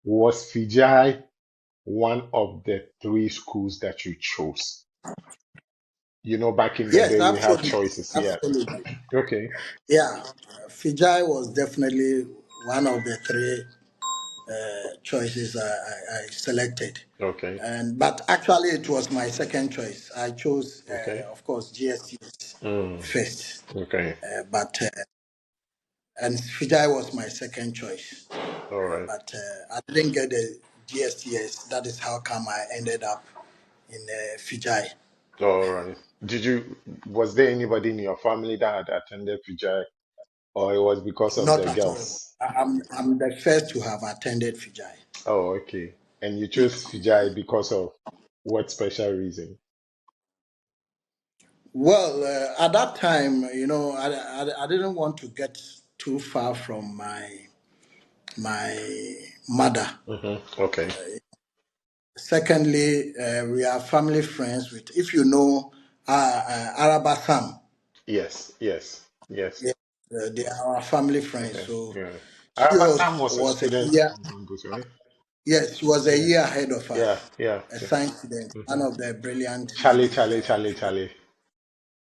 Was Fijai one of the three schools that you chose? You know, back in the Yes, day, we have absolutely. choices. Yeah. Absolutely. Okay. Yeah. Fijai was definitely one of the three choices I selected. Okay. But actually, it was my second choice. I chose, Okay. of course, GSTS Mm. first, Okay. but and Fijai was my second choice. All right. But I didn't get the GSTS. That is how come I ended up in Fijai. All right. Was there anybody in your family that had attended Fijai, or it was because of Not the at all. girls? I'm the first to have attended Fijai. Oh, okay. And you chose Fijai because of what special reason? Well, at that time, I didn't want to get too far from my mother. Okay. Secondly, we are family friends with, if you know, Araba Sam. Yes, yes, yes. Yeah, they are our family friends. Okay, So yeah. she Arabasam was a was a student year, on campus, right? yes, she was a Yeah, year ahead of yeah, us, yeah. a Yeah. science student, one hmm of the brilliant Charlie, ladies. Charlie, Charlie, Charlie.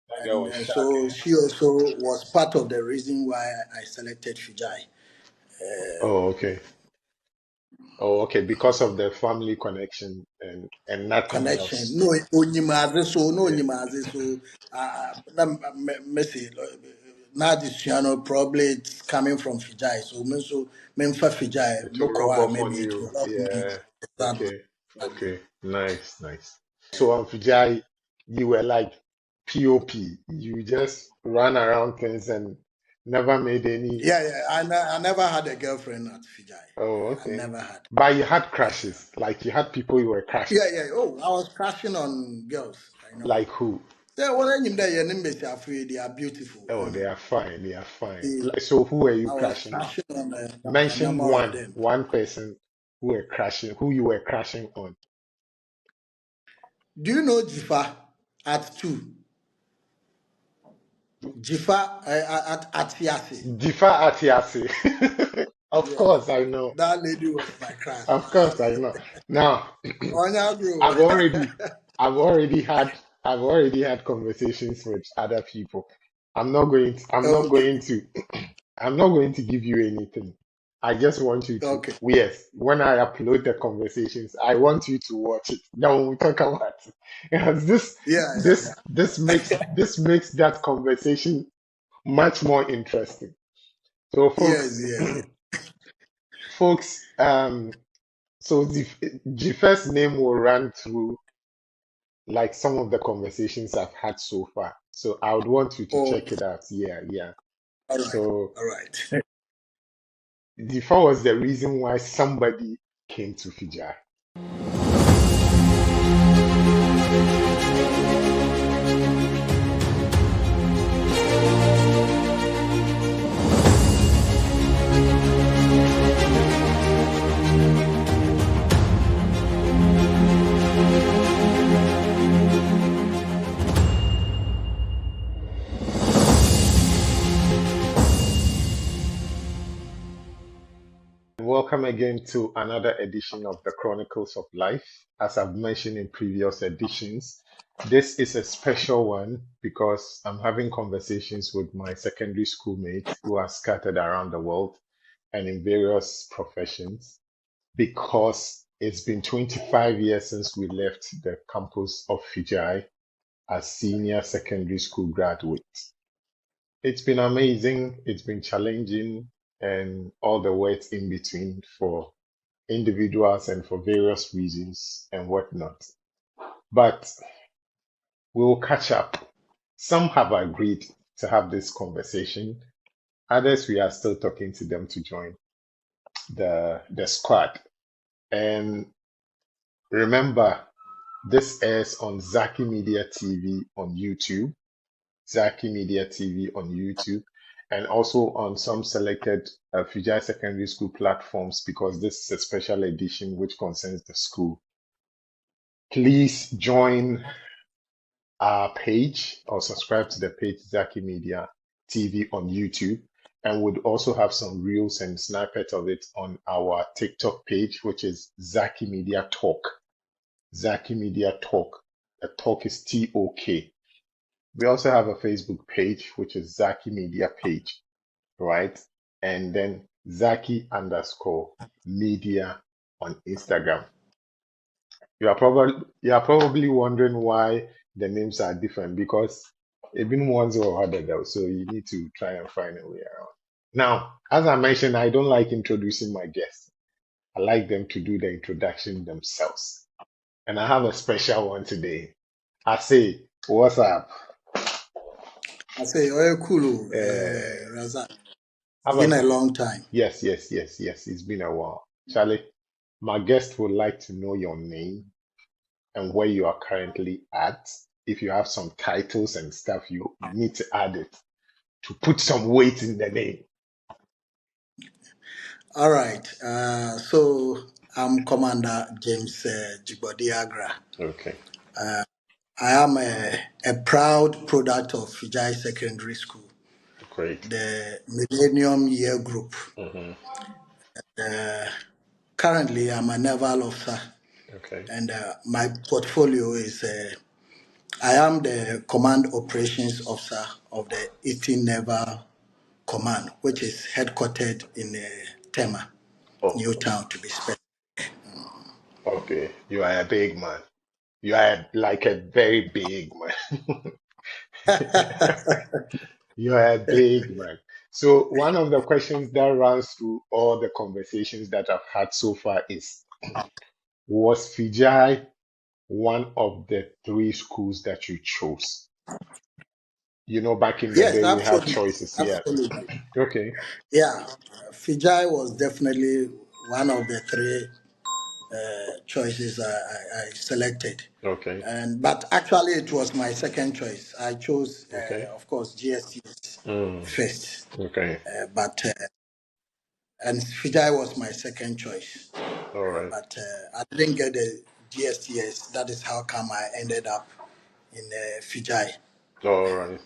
That girl And was sharp. so she also was part of the reason why I selected Fijai. Oh, okay. Oh, okay. Because of the family connection and nothing Connection. else. No, onyimaze so, no Yeah. onyimaze so. Messi, Nadisiano probably it's coming from Fijai. So, so Memfa Fijai, To rub Mokoa, off on maybe it you. will help me. Yeah. Exactly. Okay. Okay. Nice, nice. So on Fijai, you were like POP. You just ran around things and never made any. Yeah, yeah. I never had a girlfriend at Fijai. Oh, I okay. never had. But you had crushes. Like you had people you were crashing. Yeah, yeah. Oh, I was crashing on girls. I know. Like who? They when you there, they are beautiful. Oh, they are fine. They are fine. Eh, Like, so who were you I was crashing on? crashing on a Mention number of them. one person who you were crashing on. Do you know Jifa at 2? Jifa at Atiasi. Jifa Atiasi. Of Yes. course, I know. That lady was my crush. Of course, I know. Now, Onya bro. I've already, I've already had, I've already had conversations with other people. I'm not Okay. going to, I'm not going to give you anything. I just want you to, Okay. yes, when I upload the conversations, I want you to watch it. Then we talk about it. Because Yeah, yeah, this makes that conversation much more interesting. So yeah. Yes, yes. folks, so the first name will run through like some of the conversations I've had so far. So I would want you to check Okay. it out. Yeah, yeah. All right. So All right. the first was the reason why somebody came to Fiji. Welcome again to another edition of the Chronicles of Life. As I've mentioned in previous editions, this is a special one because I'm having conversations with my secondary schoolmates who are scattered around the world and in various professions because it's been 25 years since we left the campus of Fijai as senior secondary school graduates. It's been amazing, it's been challenging, and all the words in between for individuals and for various reasons and whatnot. But we'll catch up. Some have agreed to have this conversation. Others, we are still talking to them to join the squad. And remember, this airs on Zaakimedia TV on YouTube, Zaakimedia TV on YouTube, and also on some selected Fijai Secondary School platforms because this is a special edition which concerns the school. Please join our page or subscribe to the page Zaakimedia TV on YouTube And we'd also have some reels and snippets of it on our TikTok page, which is Zaakimedia Talk. Zaakimedia Talk. The talk is TOK. We also have a Facebook page, which is Zaakimedia page, right? And then Zaki_media on Instagram. You are probably wondering why the names are different because even ones or harder though, so you need to try and find a way around. Now, as I mentioned, I don't like introducing my guests. I like them to do the introduction themselves. And I have a special one today. I say, what's up? I say, oh, cool, Uh, Razak. have It's been a a long time. yes, yes, yes, yes. It's been a while. Charlie, my guest would like to know your name and where you are currently at. If you have some titles and stuff, you need to add it to put some weight in the name. All right. So I'm Commander James Dzigbodzi Agrah. Okay, I am a proud product of Fijai Secondary School, great. the Millennium Year Group. Hmm. Currently, I'm a naval officer, Okay. and my portfolio is I am the Command Operations Officer of the Eastern Naval Command, which is headquartered in Tema, Oh, Newtown to be specific. okay. You are a big man. You are like a very big man. You are a big man. So one of the questions that runs through all the conversations that I've had so far is, was Fijai one of the three schools that you chose? You know, back in the Yes, day, we had absolutely. choices. Yeah. Absolutely. Okay. Yeah, Fijai was definitely one of the three choices I selected. Okay. But actually, it was my second choice. I chose, Okay. of course, GSTS Mm. first, Okay. but and Fijai was my second choice. All right. But I didn't get the GSTS. That is how come I ended up in Fijai. All right.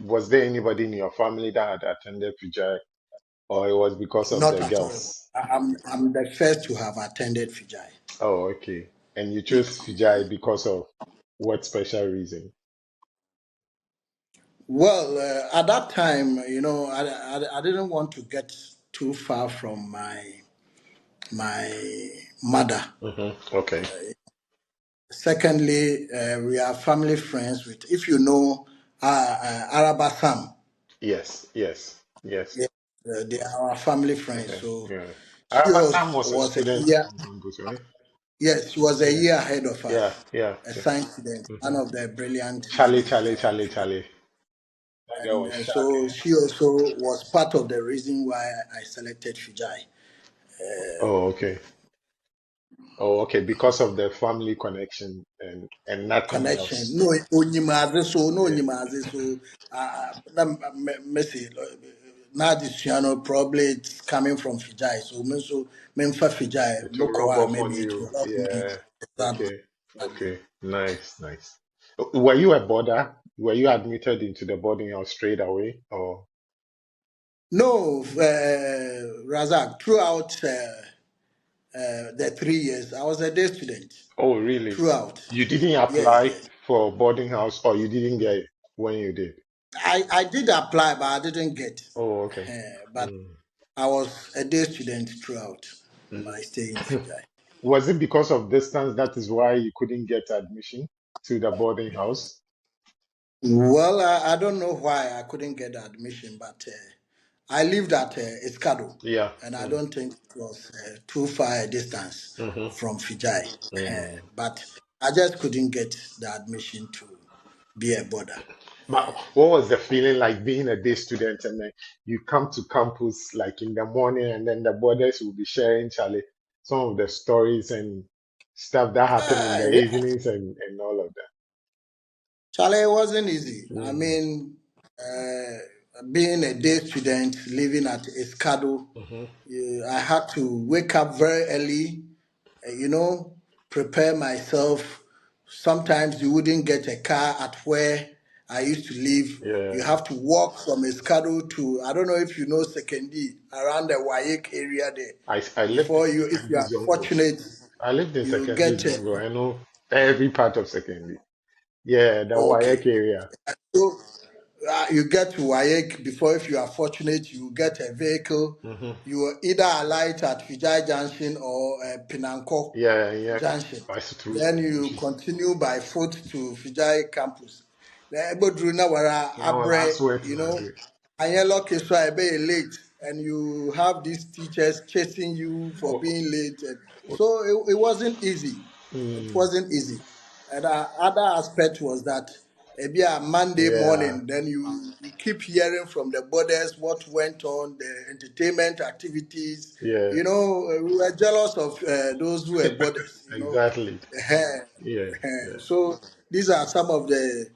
Was there anybody in your family that had attended Fijai, or it was because of Not the at all. girls? I'm the first to have attended Fijai. Oh, okay. And you chose Fijai because of what special reason? Well, at that time, I didn't want to get too far from my mother. Okay. Secondly, we are family friends with, if you know, Araba Sam. Yes, yes, yes. Yeah, they are our family friends. Okay. So Yeah. she Sam was a was a student year, on campus, right? yes, she was a Yeah. year ahead of Yeah, us, yeah. a Yeah. science student, one Hmm. of the brilliant Charlie, ladies Charlie, in Charlie, Fiji. Charlie. That girl And was sharp, so eh? she also was part of the reason why I selected Fijai. Oh, okay. Oh, okay. Because of the family connection and nothing Connection. else. No, onyimaze so, no Yeah. onyimaze so. Na Messi, now this channel probably it's coming from Fijai. So me so me for Fijai, It will rub Mokowa off on maybe it you. will help me. Yeah. Exactly. Okay. Okay. Nice, nice. Were you a boarder? Were you admitted into the boarding house straight away? Or No, Razak, throughout the 3 years, I was a day student. oh, really? Throughout. You didn't Yes, apply yes. for boarding house, or you didn't get it when you did? I did apply, but I didn't get. Oh, okay. But Mm. I was a day student throughout Mhm. my stay in Fiji. Was it because of distance that is why you couldn't get admission to the boarding house? Well, I don't know why I couldn't get the admission, but I lived at Escado, Yeah. and I Mm. don't think it was too far a distance Hmm. from Fiji. Mm. But I just couldn't get the admission to be a border. But what was the feeling like being a day student and then you come to campus like in the morning and then the boarders will be sharing, Charlie, some of the stories and stuff that happen in the Yeah, evenings and all of Charlie, it wasn't easy. I that? mean, being a day student living at Escado, Mm-hmm. I had to wake up very early, you know, prepare myself. Sometimes you wouldn't get a car at where I used to live. You Yeah. have to walk from Escado to, I don't know if you know Sekendi, around the Wayek area there. I lived in Before you, if you secondary are jungle. fortunate, I lived in you secondary get jungle. I know every part of secondary. Yeah, the okay. Wayek area. So you get to Wayek before, if you are fortunate, you get a vehicle. Hmm. You will either alight at Fijai Junction or Pinanko Yeah, yeah. Junction. Pass through. Then you continue by foot to Fijai campus. Then Ebodru na wara Now, I abre, swear to you my know, grade. and you're lucky so I be late, and you have these teachers chasing you for Oh, being late. And oh, so it wasn't easy. It mm, wasn't easy. And other aspect was that maybe a Monday yeah. morning, then you keep hearing from the borders what went on, the entertainment activities. Yeah. You know, we were jealous of those who were borders, you know. Exactly. Eh, Yeah, yeah. so these are some of the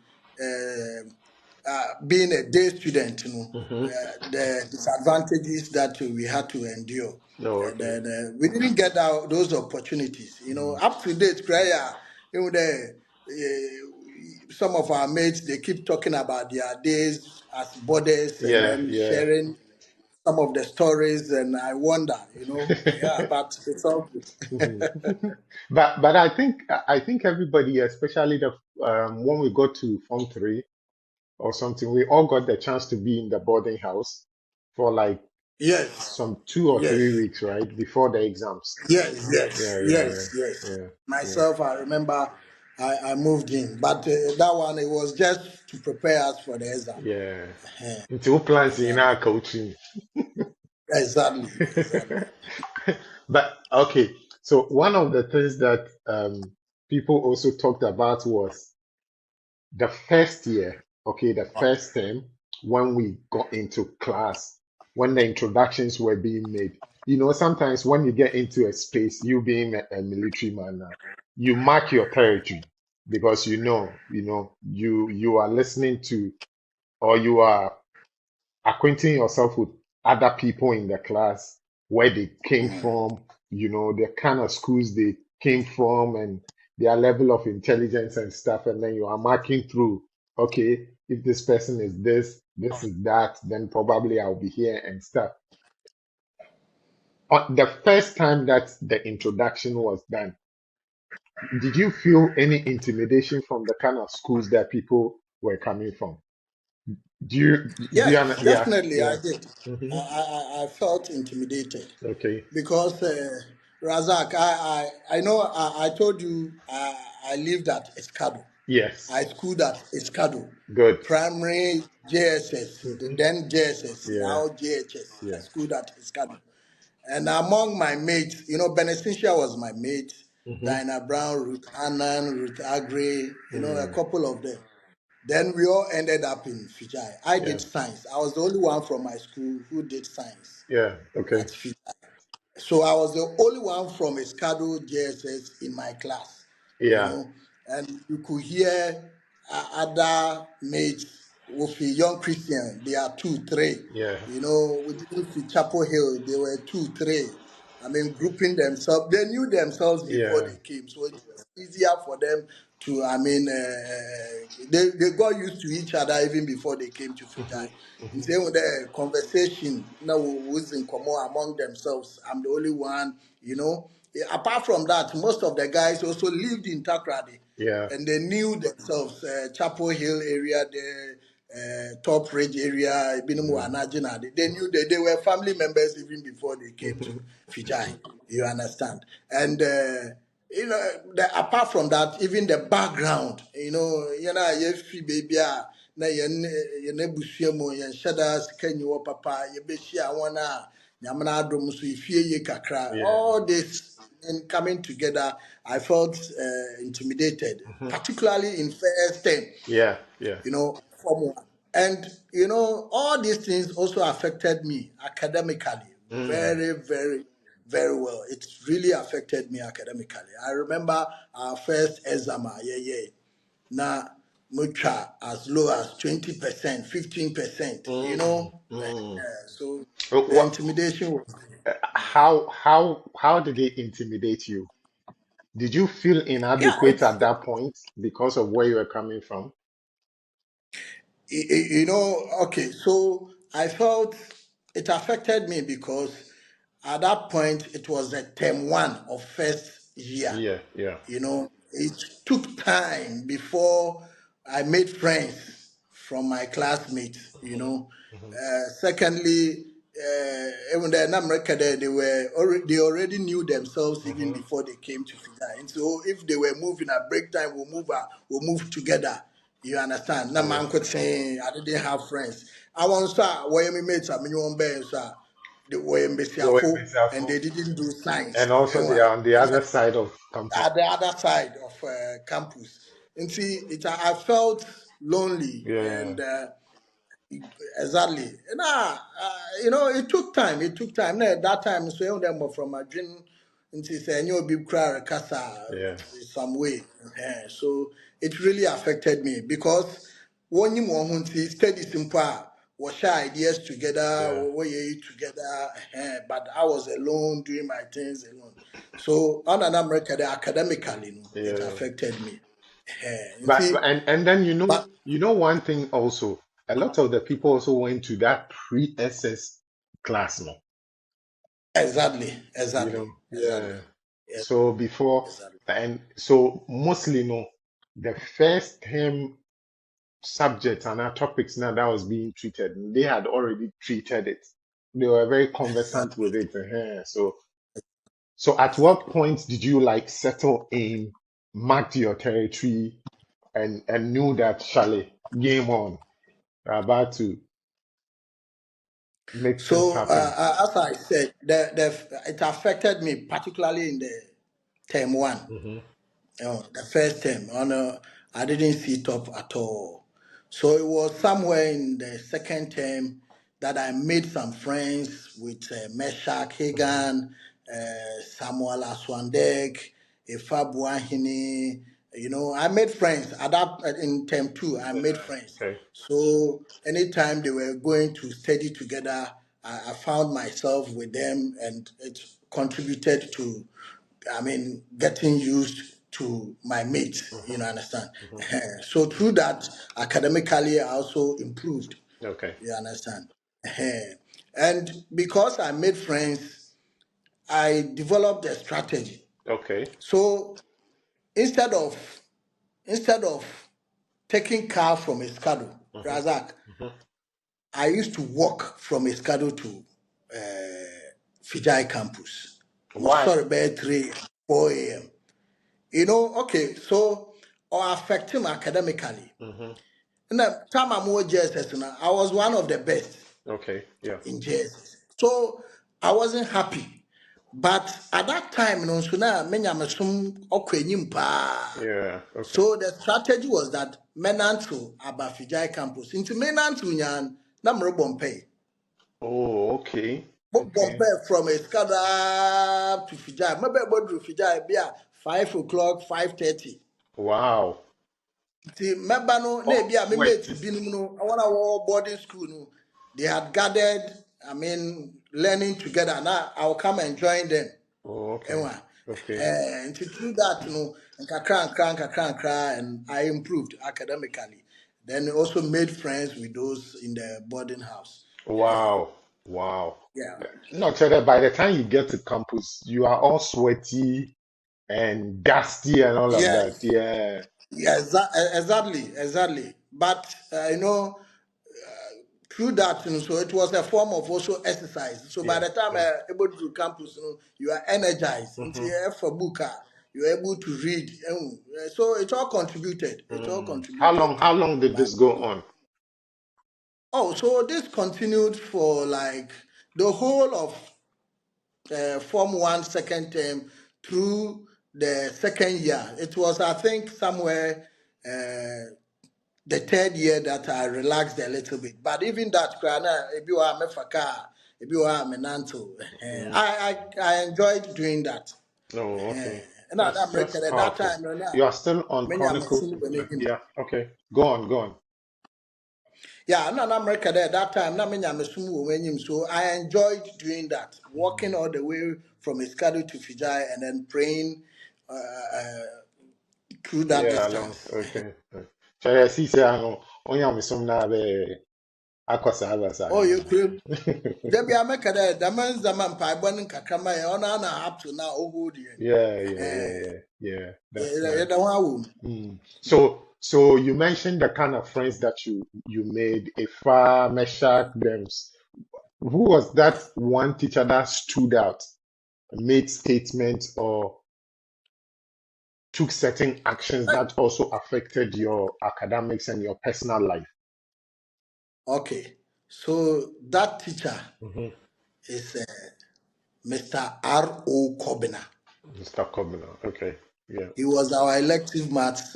being a day student, you know, Hmm. the disadvantages that we had to endure. Oh, And okay. then we didn't get those opportunities. You know, Mm. up to date, prayer, you know, some of our mates, they keep talking about their days as borders and Yeah, then yeah. sharing some of the stories. And I wonder, you know, yeah, but it's all Mhm. good. But I think everybody, especially the when we got to Form 3 or something, we all got the chance to be in the boarding house for like Yes, some 2 or 3 yes. weeks, right? Before the exams. Yes, yes, Yeah, yeah, yes, yes. yeah, yeah, Myself, I remember I moved in, but that one, it was just to prepare us for the exam. yeah. Eh, Until plans in exactly, our coaching. exactly, exactly. But okay, so one of the things that people also talked about was the first year, okay, the first term, when we got into class, when the introductions were being made, sometimes when you get into a space, you being a military man now, you mark your territory because you are listening to, or you are acquainting yourself with other people in the class, where they came Mhm. from, the kind of schools they came from, and their level of intelligence and stuff. And then you are marking through, okay, if this person is this is that, then probably I'll be here and stuff. On the first time that the introduction was done, did you feel any intimidation from the kind of schools that people were coming from? Yes, Yeah, definitely, I yeah. did. Hmm. I felt intimidated Okay. because Razak, I know I told you I lived at Escado. I Yes. schooled at Escado, Good. primary JSS, Hmm. then JSS, Yeah, now JHS. I yeah. schooled at Escado. And among my mates, you know, Beneficia was my mate, Hmm. Diana Brown, Ruth Annan, Ruth Agrah, you know, a Mm, couple of them. Then we all ended up in Fijai. I yeah, did science. I was the only one from my school who did science yeah. Okay. at Fijai. So I was the only one from Escado JSS in my class, you Yeah, know, and you could hear other mates with a young Christian. They are two, three, yeah, you know. We didn't see Chapel Hill. They were two, three. I mean, grouping themselves. They knew themselves before yeah. they came, so it was easier for them to. I mean, they got used to each other even before they came to Hmm. Fijai. In Hmm. saying with the conversation, now who's in common among themselves. I'm the only one, you know. Apart from that, most of the guys also lived in Takrady, Yeah. and they knew themselves. Chapel Hill area, the Top Ridge area, Binimu Mm. Anajina. They knew they were family members even before they came to Hmm. Fijai. You understand? And you know, apart from that, even the background, you free baby, na yen busua mu yen shada sika nyi wo papa ye be hia wona nyamna adom so ifie ye kakra, Yeah. all this and coming together. I felt intimidated, Hmm. particularly in first term, Yeah, yeah. you know, Form 1. And, you know, all these things also affected me academically Mm. very, very, very well. It really affected me academically. I remember our first exam, yeah. Now, mucha as low as 20%, 15%, you Mm. know. Mm. So the What? intimidation was How did they intimidate you? Did you feel yeah, inadequate at that point because of where you were coming from? You know, okay, so I felt it affected me because at that point it was the term one of first year. Yeah, yeah. You know, it took time before I made friends from my classmates. You Mhm, know, mhm. secondly, even the America there, they already knew themselves even Mhm. before they came to Fijai. And so if they were moving at break time, we'll move together. You understand? Now Yeah. man could say I didn't have friends. I want to start where me mates I mean one bear they were in They were Besiafo and Messiahful. they didn't do science. And also they are on the other side of campus. At the other side of campus. And see, I felt lonely Yeah, and exactly. And, you know, it took time. It took time. Now, at that time, so you them were from my dream into say, you big crowd casa yeah, some way. So it really affected me because when you want to study simple, we share ideas together, yeah, we eat together, but I was alone doing my things alone. So on an America, academically, you know, it yeah. affected me. You But see, and then but you know one thing also, a lot of the people also went to that pre-SS class now. exactly, You exactly, know, exactly. yeah. Yes, So before exactly. and so mostly no, the first term subjects and our topics now that was being treated, they had already treated it. They were very conversant Exactly. with it. So so at what point did you like settle in, marked your territory, and knew that Charlie, game on, we're about to make things So, happen? as I said, it affected me particularly in the term one. Hmm. The first term, I didn't sit up at all. So it was somewhere in the second term that I made some friends with Meshach Hmm. Hagan, Samuel Aswandek, Ifa Buahini. You know, I made friends at that in term two. I made friends. Okay. So anytime they were going to study together, I found myself with them, and it contributed to I mean, getting used to my mates, you Hmm. know, understand? Hmm. So through that, academically, I also improved, Okay. you understand? And because I made friends, I developed a strategy. Okay. So instead of instead of taking car from Escado, Hmm. Razak, Hmm. I used to walk from Escado to Fijai campus. Why? Sorry, by 3, 4 a.m. You know, okay, so or affect him academically. Hmm. And the time I'm with JSS, now, I was one of the best Okay. Yeah. in JSS. So I wasn't happy. But at that time, you know, so now many pa. Yeah. Okay. So the strategy was that menanto about Fijai campus. Into menanto nyan na mrobompe. Oh, okay. Okay. Bompe from Escada to Fijai. Maybe about Fijai be at 5 o'clock, 5:30. Wow. The member no na All ebi a me mates sweaty. binom no I wanna war boarding school no they had gathered I mean learning together now I'll come and join them Oh, okay. Ewa. Okay. And to through that no nkakra and I improved academically then also made friends with those in the boarding house Wow. Wow. yeah Not so that by the time you get to campus, you are all sweaty and dusty and all of that. yes Yeah. yeah exactly but you know through that, you know, so it was a form of also exercise. So by Yeah. the time Yeah. I able to campus, you know, you are energized. Into Hmm. for book, you're able to read. So it all contributed. It all Mm. contributed How to long did my. this go on? Oh, so this continued for like the whole of Form One second term through the second year. It was, I think, somewhere. The third year that I relaxed a little bit. But even that, if you are mefaka, if you are menanto, Mm. I enjoyed doing that. Oh, okay. And I'm That's record at that powerful. time, no, no, You are still on many are Chronicles machine of when Life. him. Yeah. Okay. Go on. Go on. Yeah, no, I'm record at that time, not many are machine when him. So I enjoyed doing that, walking all the way from Iskadu to Fijai and then praying through that Yeah. Long. distance. Okay. So I see. Say, I know. Onya misom na be akwasa abasa. Oh, you could. There be a make that the man's the man pie burning kakama on up to now. Oh, good. Yeah. That's You nice. don't want. So you mentioned the kind of friends that you made, Ifa, Meshach, Dems. Who was that one teacher that stood out, made statements, or took certain actions that also affected your academics and your personal life? Okay. So that teacher Hmm. is Mr. R.O. Kobina. Mr. Kobina. Okay. Yeah. He was our elective maths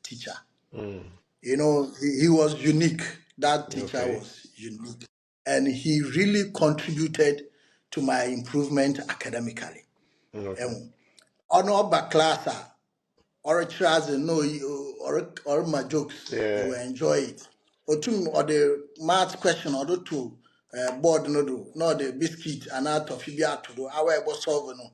teacher. Mm. You know, he was unique. That teacher Okay. was unique. And he really contributed to my improvement academically. Okay. On our class, or children no or my jokes you Yeah. will enjoy it or the math question or the two board no do no the biscuit and out of you to do our solve no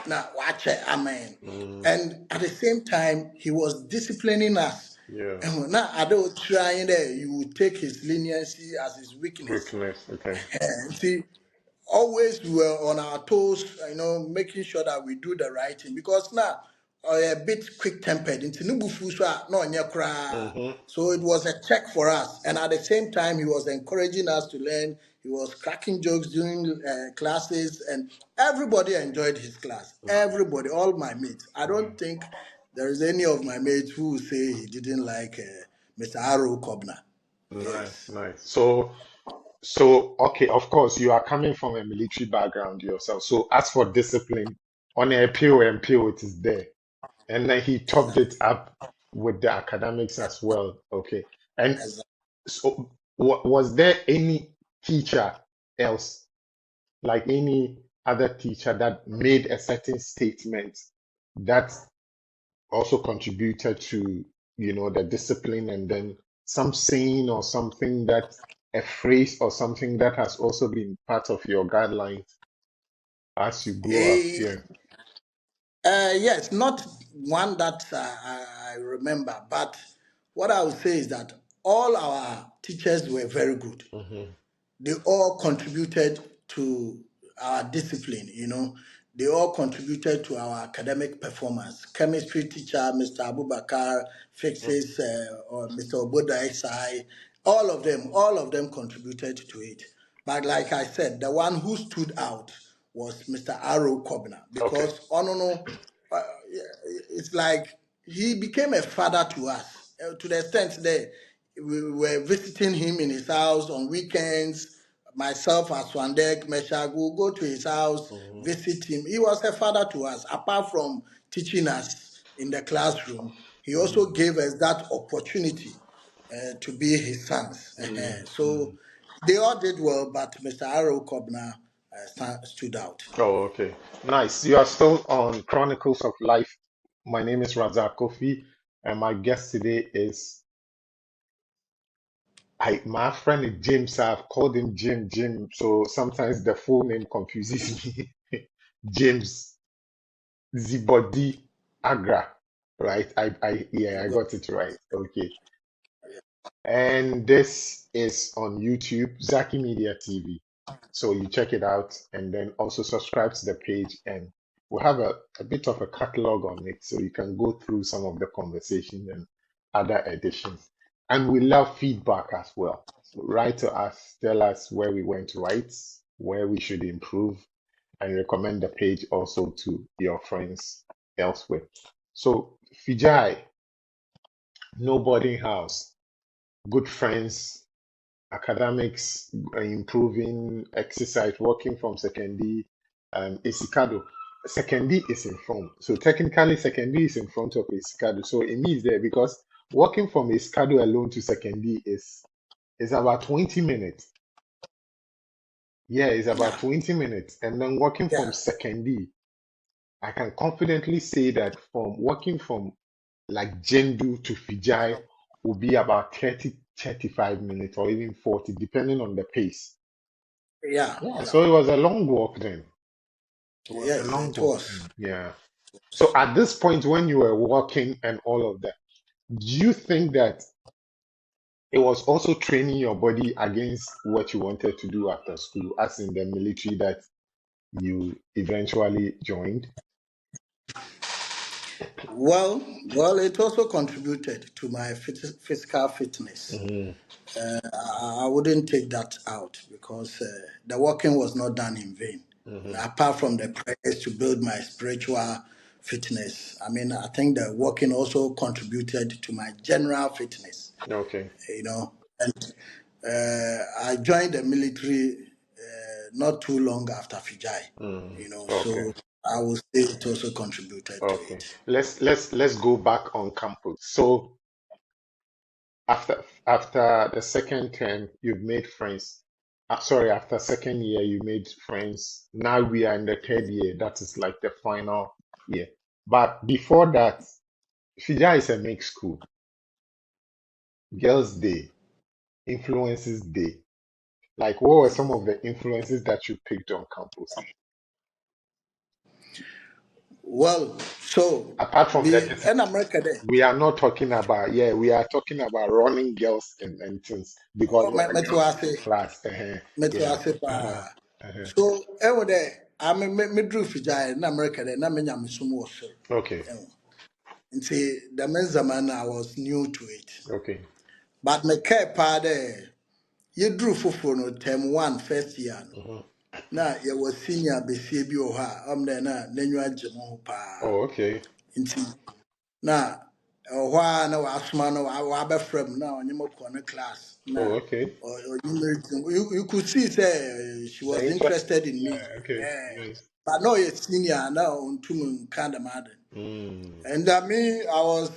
now watch it amen. Mm. And at the same time he was disciplining us, Yeah. and now I don't trying there you would take his leniency as his weakness. Weakness. Okay. And see, always we were on our toes, making sure that we do the right thing. Because now, a bit quick tempered, Mm-hmm. so it was a check for us. And at the same time, he was encouraging us to learn. He was cracking jokes during classes, and everybody enjoyed his class. Everybody, all my mates. I Yeah. don't think there is any of my mates who will say he didn't like Mr. Aro Kobna. Nice. Yes. Nice. So, okay, of course, you are coming from a military background yourself. So, as for discipline, on a PO, it is there. And then he topped it up with the academics as well. Okay. And Exactly. so, was there any teacher else, like any other teacher, that made a certain statement that also contributed to, the discipline, and then some saying or something, that a phrase or something that has also been part of your guidelines as you grow up? Eh, Yeah. yes, not one that I remember, but what I would say is that all our teachers were very good. Hmm. They all contributed to our discipline. They all contributed to our academic performance. Chemistry teacher, Mr. Abubakar, physics, or Mr. Oboda XI, all of them contributed to it. But like I said, the one who stood out was Mr. Aro Kobna, Okay. because Onono, uh, it's like he became a father to us, to the extent that we were visiting him in his house on weekends. Myself as Swandek Meshach will go to his house, Hmm. visit him. He was a father to us. Apart from teaching us in the classroom, he Hmm. also gave us that opportunity to be his sons. Hmm. So they all did well, but Mr. Aro Kobna stood out. Oh, okay. Nice. You are still on Chronicles of Life. My name is Razak Kofi, and my guest today is my friend is James. I've called him Jim, so sometimes the full name confuses me. James Dzigbodzi Agrah, right? I got it right. Okay. And this is on YouTube, Zaakimedia TV. So you check it out and then also subscribe to the page, and we'll have a bit of a catalog on it so you can go through some of the conversations and other editions. And we love feedback as well. So write to us, tell us where we went right, where we should improve, and recommend the page also to your friends elsewhere. So Fijai, no boarding house, good friends, academics, improving, exercise, working from secondary, Esikado. Secondary is in front. So technically, secondary is in front of Esikado. So it means there, because walking from Esikado alone to secondary is about 20 minutes. Yeah, it's Yeah, about 20 minutes. And then walking yeah, from secondary, I can confidently say that from walking from like Jendu to Fijai will be about 30, 35 minutes or even 40, depending on the pace. yeah, Yeah, yeah. so it was a long walk then. It was a Yes, long it walk. was. Yeah. So at this point, when you were walking and all of that, do you think that it was also training your body against what you wanted to do after school, as in the military that you eventually joined. Well, it also contributed to my physical fitness. Hmm. I wouldn't take that out because the working was not done in vain. Hmm. Apart from the prayers to build my spiritual fitness, I mean, I think the working also contributed to my general fitness, Okay. you know. And I joined the military not too long after Fijai, Mm. Okay. so I would say it also contributed to Okay. it. Let's go back on campus. So after the second term, you've made friends. Sorry, after second year, you made friends. Now we are in the third year. That is like the final year. But before that, Fija is a mixed school. Girls' Day, influences day. Like, what were some of the influences that you picked on campus? Well, so Apart from that, the in America there. we are not talking about, yeah, we are talking about running girls and things because Oh, you are a girl Metuase, class. Uh-huh. Yeah. Metuase Uh-huh. pa. Uh-huh. So ewo there, I me drew Fijai in America there, na me nyam sumo so. Okay. Nti the men zaman I was new to it. Okay. But me care pa there, you drew fofo no term one first year no. Mhm. Na ye was senior besie bi o ha, there na n'enyu agye mo ho pa. Oh, okay. Nti na ɛwɔ hɔ a na wasoma no wabɛfrɛ m na ɔnye me kɔ ne class Oh, na okay. you could see say she The was interest. interested in me. Yeah, okay. Nice. But no, a senior na ɔntum nka dɛm ade. Mm. And me, I was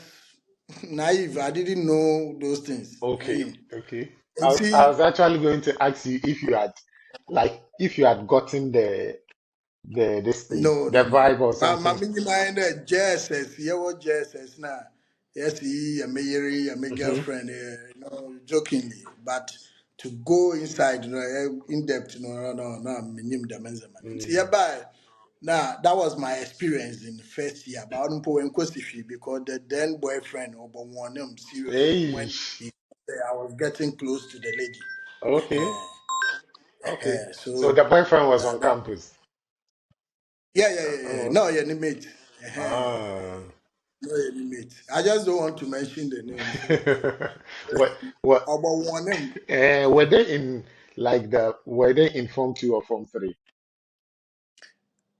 naive. I didn't know those things. Okay. Okay. And I see, was actually going to ask you if you had gotten this thing, no, the no, no. vibe or My something. minimum JSS, yeah, what JSS now? Yes, he, my Hmm. girlfriend, jokingly, but to go inside, in depth, minimum dimension. See, yeah, Mm. bye. Now that was my experience in the first year. But I don't know because the then boyfriend or one him seriously Hey. when I was getting close to the lady. Okay. Okay. So So the boyfriend was on that campus. yeah. Oh, No, yeah, mate. ah. No, yeah, mate. I just don't want to mention the name. So What about one name. were they in were they in Form 2 or Form 3?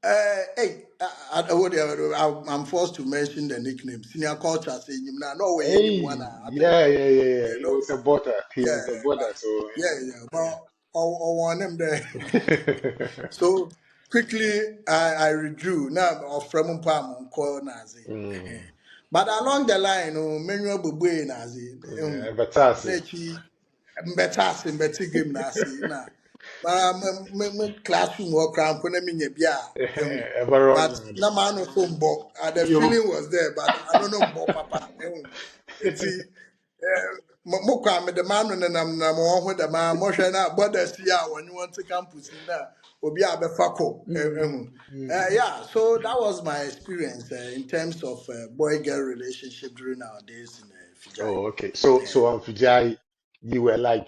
Hey, I'm forced to mention the nickname. Senior culture saying him now. No way, anyone. Hey, I think yeah. He no. was a border. He Yeah, was a border, but so yeah. But or one name there. yeah. So quickly, I withdrew. Now, from Palm call Nazi. Mm, But along the line, menu bubu Nazi. yeah, but that's it. Nechi, better game Nazi. Na, my classroom work around for me bia. Everyone, But na man no so the you. feeling was there, but I don't know mbo papa. It's mo kwa me the man no na mo ho the man mo hwe na border si a when want to campus na obi a be fako Mm, mm. yeah, so that was my experience in terms of boy girl relationship during our days in Fijai. Oh, okay. So on Fijai, you were like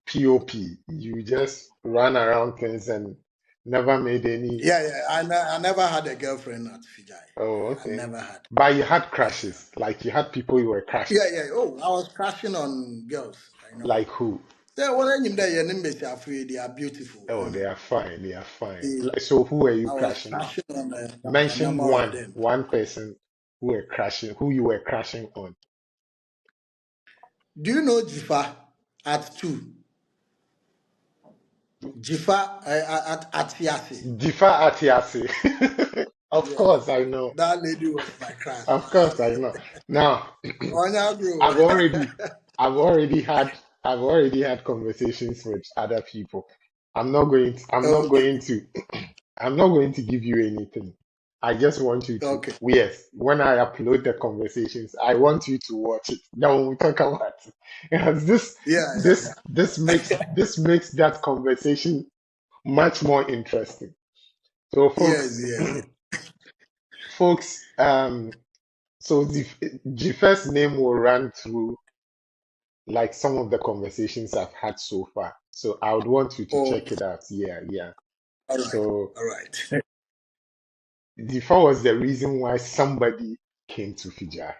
POP. You just ran around things and never made any. Yeah. I never had a girlfriend at Fijai. Oh, I okay. never had. But you had crushes. Like you had people you were crashing. Yeah. Oh, I was crashing on girls. I know. Like who? They when you there, they are beautiful. Oh, they are fine. They are fine. They- So who were you I was crashing on? crashing on a Mention number of them. one person who you were crashing on. Do you know Jifa at two? Jifa at Yasi. Difa Atiasi. Of Yeah, course, I know. that lady was my crush. Of course, I know. Now, Onya bro. I've already, I've already had, I've already had conversations with other people. Okay, I'm not going to give you anything. I just want you to, okay. yes, when I upload the conversations, I want you to watch it. Then we'll talk about it. Because Yeah. this makes that conversation much more interesting. So, Yes. folks, so the first name will run through like some of the conversations I've had so far. So I would want you to Oh, check it out. Yeah, yeah. all right, So all right. the four was the reason why somebody came to Fijai.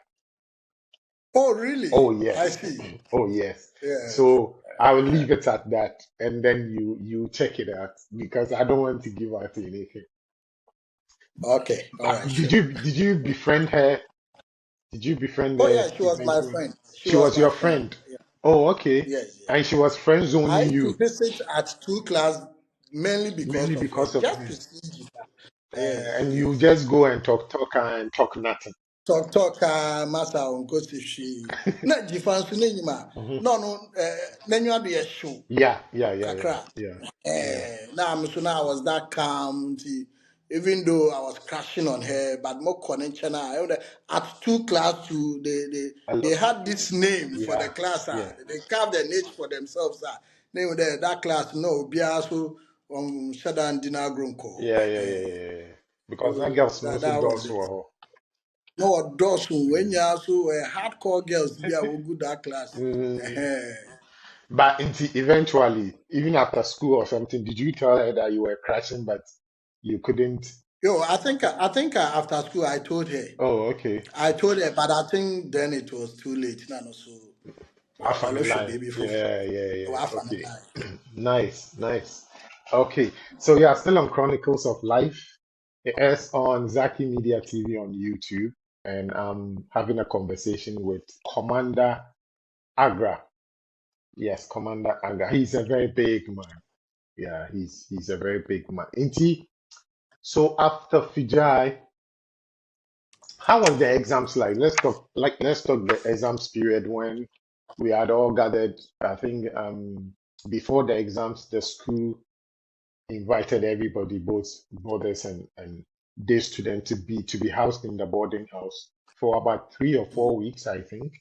Oh, really? Oh I yes. see. Oh yes. Yes. So I will leave it at that, and then you check it out because I don't want to give out anything. Okay, all right, Did sure. you befriend her? Did you befriend Oh, her yeah, she was my eventually? friend. She She was was my your friend. friend. Yeah. Oh, okay. Yes, yes. And she was friend I zoning used to you visit at two class mainly because mainly of her, because of just to her. see Gita. Yes, And you yes. just go and talk nothing. Talk, masa onkosi shi. Na Jifa nso n'enyim a, Mhm. no no, n'enyiwa do yɛ hyew Yeah, yeah, yeah, yeah, kakra. yeah, yeah. Now I'm so now I was that calm. Even though I was crashing on her, but more connection. At two class two, A they lot. had this name for the Yeah, class. yeah, They carved the niche for themselves. Name that class. No, be also Shadan Dinner Grunko. yeah, yeah, yeah, yeah, yeah. Because that So girl's also that was does it. for No, those who her. when you also hardcore girls be a good that class. Mm. Eh, But eventually, even after school or something, did you tell her that you were crashing, but you couldn't? Yo, I think after school I told her. Oh, okay. I told her, but I think then it was too late. No, no, so Half I an lost your line. baby for Yeah, yeah, yeah. half an Okay. eye. Nice, nice. Okay. So yeah, still on Chronicles of Life. It airs on Zaakimedia TV on YouTube, and I'm having a conversation with Commander Agrah. Yes, Commander Agrah. He's a very big man. Yeah, he's a very big man. Inti. So after Fijai, how was the exams like? Let's talk the exams period when we had all gathered. I think before the exams, the school invited everybody, both boarders and day students, to be housed in the boarding house for about 3 or 4 weeks, I think,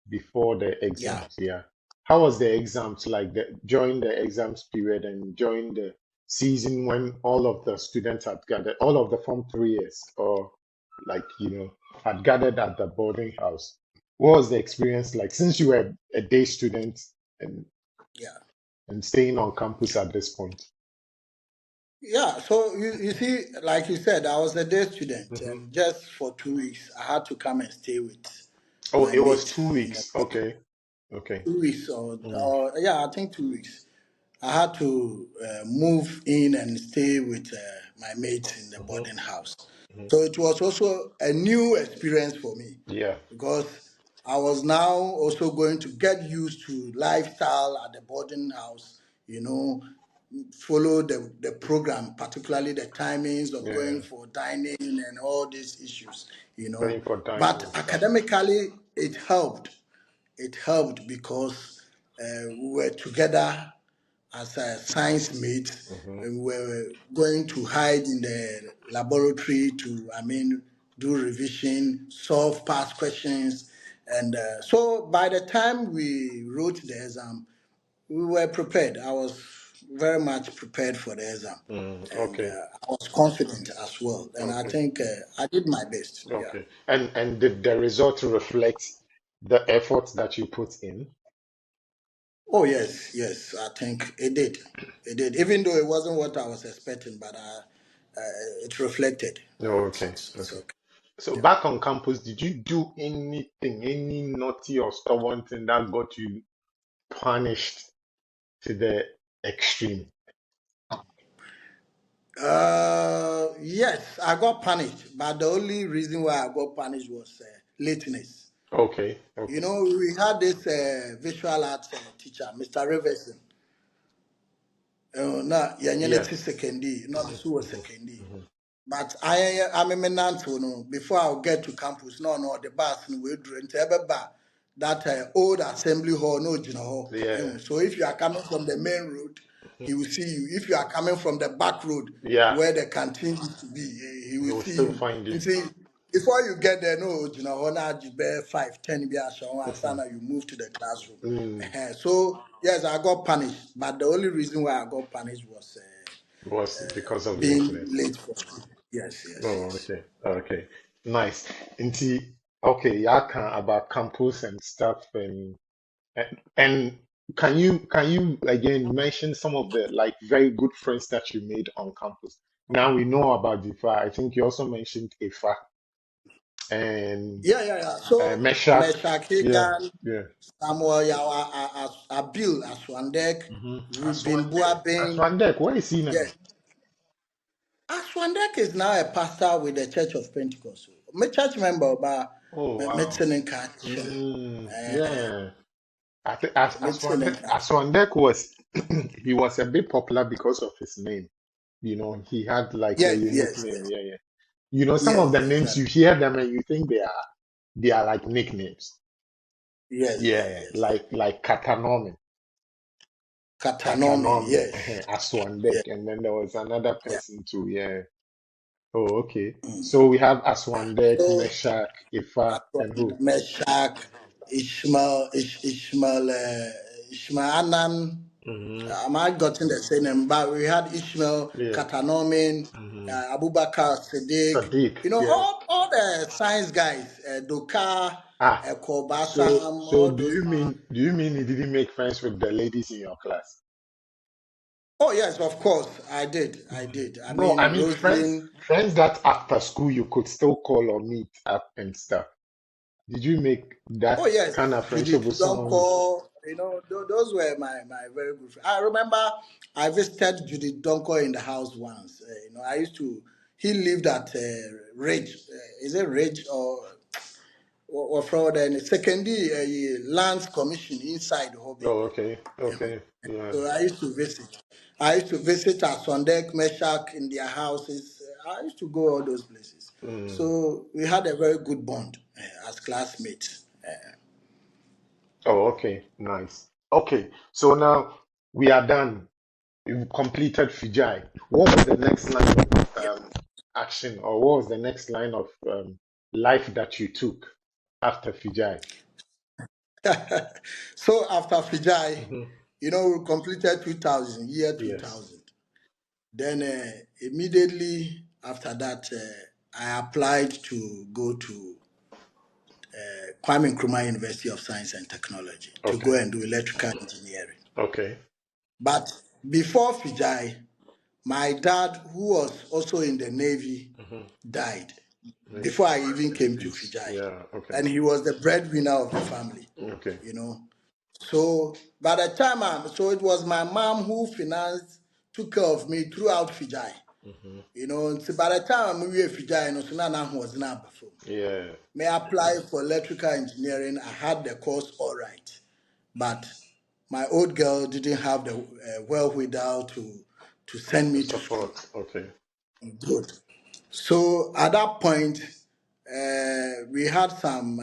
before the Yeah, exams. Yeah. How was the exams like during the exams period and during the season when all of the students had gathered, all of the Form 3s or like, had gathered at the boarding house? What was the experience like since you were a day student and, yeah, and staying on campus at this point? yeah. So you see, like you said, I was a day student, Hmm. and just for 2 weeks, I had to come and stay with Oh, my it was mate two in the weeks. boarding. Okay. Okay. 2 weeks, or, Mm-hmm. or yeah, I think 2 weeks. I had to move in and stay with my mates in the Hmm. boarding house. Hmm. So it was also a new experience for me Yeah. because I was now also going to get used to lifestyle at the boarding house, you know, follow the program, particularly the timings of going Yeah. for dining and all these issues. Going for dining But and stuff. academically, it helped. It helped because we were together as a science mates. Hmm. And we were going to hide in the laboratory to, do revision, solve past questions. And so by the time we wrote the exam, we were prepared. I was very much prepared for the exam. Mm, And okay. I was confident as well. And I Okay. think I did my best. Yeah. Okay. And did the result reflect the effort that you put in? Oh yes, yes. I think it did. It did. Even though it wasn't what I was expecting, but it reflected. Oh, okay. It's Okay. okay. So Yeah. back on campus, did you do anything, any naughty or stubborn thing that got you punished to the extreme? Yes, I got punished, but the only reason why I got punished was lateness. Okay. Okay. We had this visual arts teacher, Mr. Riverson. Na Yeah. yɛnyɛ secondary, not Hmm. so was Hmm. secondary. Hmm. But I'm a menanto no. Before I get to campus, no, the bus no we do that old assembly hall, no, hall. Yeah. So if you are coming from the main road, he will see you. If you are coming from the back road Yeah. where the canteen used to be, he He will will see still you. find you. And see, before you get there, no, hall now you bear 5, 10 be and Mhm. sana you move to the classroom. Mm. So yes, I got punished, but the only reason why I got punished was Was because of being lateness. late for school. Yes, yes, Oh, yes. okay. Okay. Nice. Inti, okay, yeah, about campus and stuff and And can you again mention some of the like very good friends that you made on campus? Now we know about Difa. I think you also mentioned Ifa and Yeah. So Meshach. Meshach Yeah, Hagan, yeah. Samuel Yawa, Abil Aswandek, Ruben Aswandek. Buabin. Aswandek, where is he now? Yes. Aswandek is now a pastor with the Church of Pentecost. My church member, but Oh wow. medicine and catch. Yeah. I think as Medicine and catch. Aswandek was he was a bit popular because of his name. He had like a unique name. Yes. Yeah, yeah. Some of Yes, the names you exactly. hear them and you think they are like nicknames. Yeah, Yes. like Katanome, Katanome, yes. Yeah, Aswandek, and then there was another yeah. person too. Yeah. Oh, okay. So we have Aswandek, So Meshach, Ifa, and who? Meshach, Ishmael Anan. Hmm. I might gotten the same name, but we had Ishmael, Yeah. Katanomin, Hmm. Abubakar Siddiq, Sadiq. Yeah. all the science guys, Doka, Ah. So Kobasam, so all do those. you mean you didn't make friends with the ladies in your class? Oh, yes, of course, I did. I No, I mean, mean friends Rosalind. friends that after school you could still call or meet up and stuff. Did you make Oh, that kind yes, of friendship Judith with someone? Donko, those were my very good friends. I remember I visited Judith Donko in the house once. I used to, he lived at Ridge. Is it Ridge or from the secondary lands commission inside the hobby? Oh, okay, okay, yeah. So I used to visit. I used to visit at Sondek, Meshach in their houses. I used to go all those places. Mm. So we had a very good bond as classmates. Oh, okay, nice. Okay, so now we are done. We've completed Fijai. What was the next line of action, or what was the next line of life that you took after Fijai? So after Fijai, Hmm. we completed 2000, year Yes. 2000. Then immediately after that, I applied to go to Kwame Nkrumah University of Science and Technology to go Okay. and do electrical engineering. Okay. But before Fijai, my dad, who was also in the Navy, Hmm. died May, before I even rest in came to peace. Fijai. Yeah. Okay. And he was the breadwinner of the family, Okay. you know. So by the time so it was my mom who took care of me throughout Fijai. Hmm. So by the time we were Fijai, so now was not before. Yeah. May I apply for electrical engineering. I had the course all right, but my old girl didn't have the wherewithal to send To me to school. support. Okay. Good. So at that point, we had some